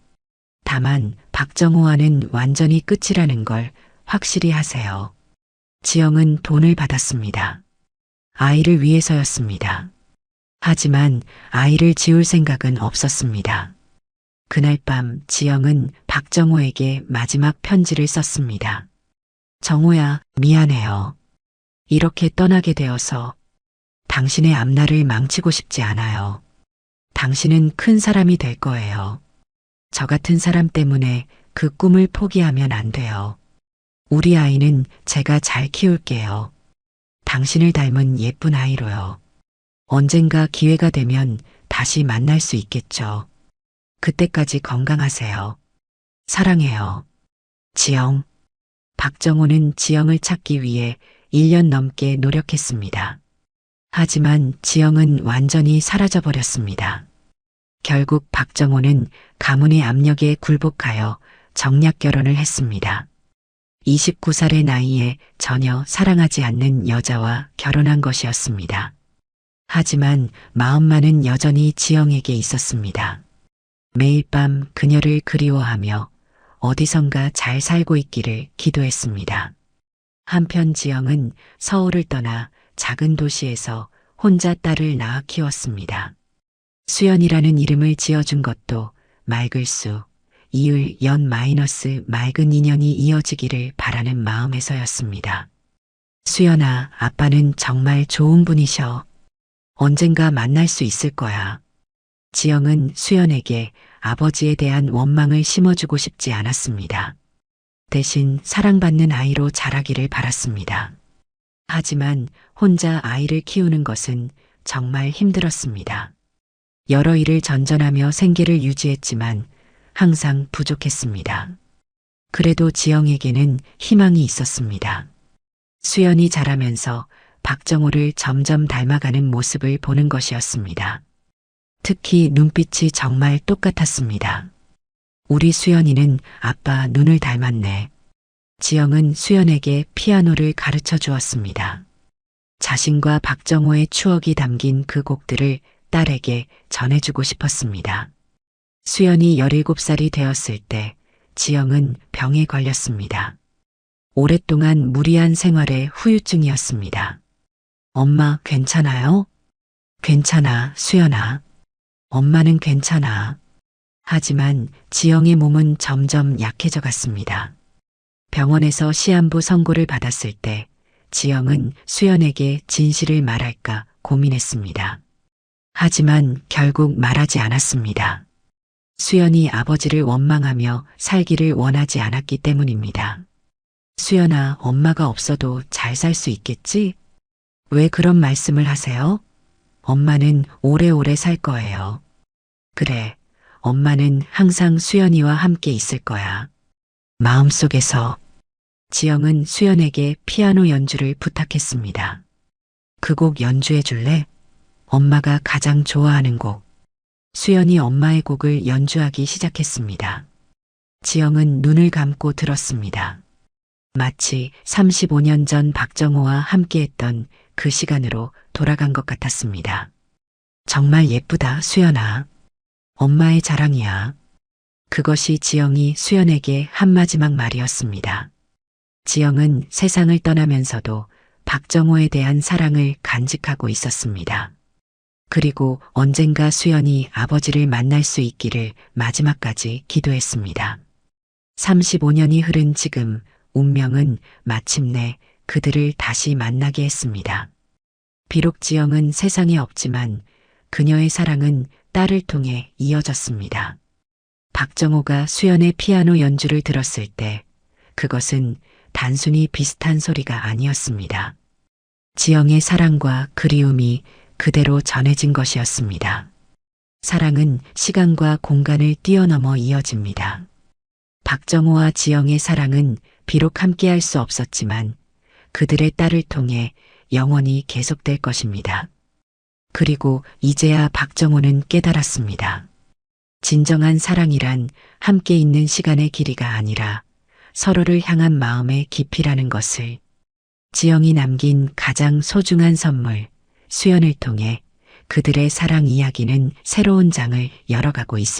다만 박정호와는 완전히 끝이라는 걸 확실히 하세요. 지영은 돈을 받았습니다. 아이를 위해서였습니다. 하지만 아이를 지울 생각은 없었습니다. 그날 밤 지영은 박정호에게 마지막 편지를 썼습니다. 정호야, 미안해요. 이렇게 떠나게 되어서 당신의 앞날을 망치고 싶지 않아요. 당신은 큰 사람이 될 거예요. 저 같은 사람 때문에 그 꿈을 포기하면 안 돼요. 우리 아이는 제가 잘 키울게요. 당신을 닮은 예쁜 아이로요. 언젠가 기회가 되면 다시 만날 수 있겠죠. 그때까지 건강하세요. 사랑해요. 지영. 박정호는 지영을 찾기 위해 1년 넘게 노력했습니다. 하지만 지영은 완전히 사라져버렸습니다. 결국 박정호는 가문의 압력에 굴복하여 정략 결혼을 했습니다. 29살의 나이에 전혀 사랑하지 않는 여자와 결혼한 것이었습니다. 하지만 마음만은 여전히 지영에게 있었습니다. 매일 밤 그녀를 그리워하며 어디선가 잘 살고 있기를 기도했습니다. 한편 지영은 서울을 떠나 작은 도시에서 혼자 딸을 낳아 키웠습니다. 수연이라는 이름을 지어준 것도 맑을 수, 이을 연 마이너스 맑은 인연이 이어지기를 바라는 마음에서였습니다. 수연아, 아빠는 정말 좋은 분이셔. 언젠가 만날 수 있을 거야. 지영은 수연에게 아버지에 대한 원망을 심어주고 싶지 않았습니다. 대신 사랑받는 아이로 자라기를 바랐습니다. 하지만 혼자 아이를 키우는 것은 정말 힘들었습니다. 여러 일을 전전하며 생계를 유지했지만 항상 부족했습니다. 그래도 지영에게는 희망이 있었습니다. 수연이 자라면서 박정호를 점점 닮아가는 모습을 보는 것이었습니다. 특히 눈빛이 정말 똑같았습니다. 우리 수연이는 아빠 눈을 닮았네. 지영은 수연에게 피아노를 가르쳐 주었습니다. 자신과 박정호의 추억이 담긴 그 곡들을 딸에게 전해주고 싶었습니다. 수연이 17살이 되었을 때 지영은 병에 걸렸습니다. 오랫동안 무리한 생활에 후유증이었습니다. 엄마 괜찮아요? 괜찮아, 수연아. 엄마는 괜찮아. 하지만 지영의 몸은 점점 약해져 갔습니다. 병원에서 시한부 선고를 받았을 때 지영은 수연에게 진실을 말할까 고민했습니다. 하지만 결국 말하지 않았습니다. 수연이 아버지를 원망하며 살기를 원하지 않았기 때문입니다. 수연아, 엄마가 없어도 잘 살 수 있겠지? 왜 그런 말씀을 하세요? 엄마는 오래오래 살 거예요. 그래, 엄마는 항상 수연이와 함께 있을 거야. 마음속에서 지영은 수연에게 피아노 연주를 부탁했습니다. 그 곡 연주해 줄래? 엄마가 가장 좋아하는 곡. 수연이 엄마의 곡을 연주하기 시작했습니다. 지영은 눈을 감고 들었습니다. 마치 35년 전 박정호와 함께했던 그 시간으로 돌아간 것 같았습니다. 정말 예쁘다, 수연아. 엄마의 자랑이야. 그것이 지영이 수연에게 한 마지막 말이었습니다. 지영은 세상을 떠나면서도 박정호에 대한 사랑을 간직하고 있었습니다. 그리고 언젠가 수연이 아버지를 만날 수 있기를 마지막까지 기도했습니다. 35년이 흐른 지금 운명은 마침내 그들을 다시 만나게 했습니다. 비록 지영은 세상에 없지만 그녀의 사랑은 딸을 통해 이어졌습니다. 박정호가 수연의 피아노 연주를 들었을 때 그것은 단순히 비슷한 소리가 아니었습니다. 지영의 사랑과 그리움이 그대로 전해진 것이었습니다. 사랑은 시간과 공간을 뛰어넘어 이어집니다. 박정호와 지영의 사랑은 비록 함께할 수 없었지만 그들의 딸을 통해 영원히 계속될 것입니다. 그리고 이제야 박정호는 깨달았습니다. 진정한 사랑이란 함께 있는 시간의 길이가 아니라 서로를 향한 마음의 깊이라는 것을. 지영이 남긴 가장 소중한 선물, 수연을 통해 그들의 사랑 이야기는 새로운 장을 열어가고 있습니다.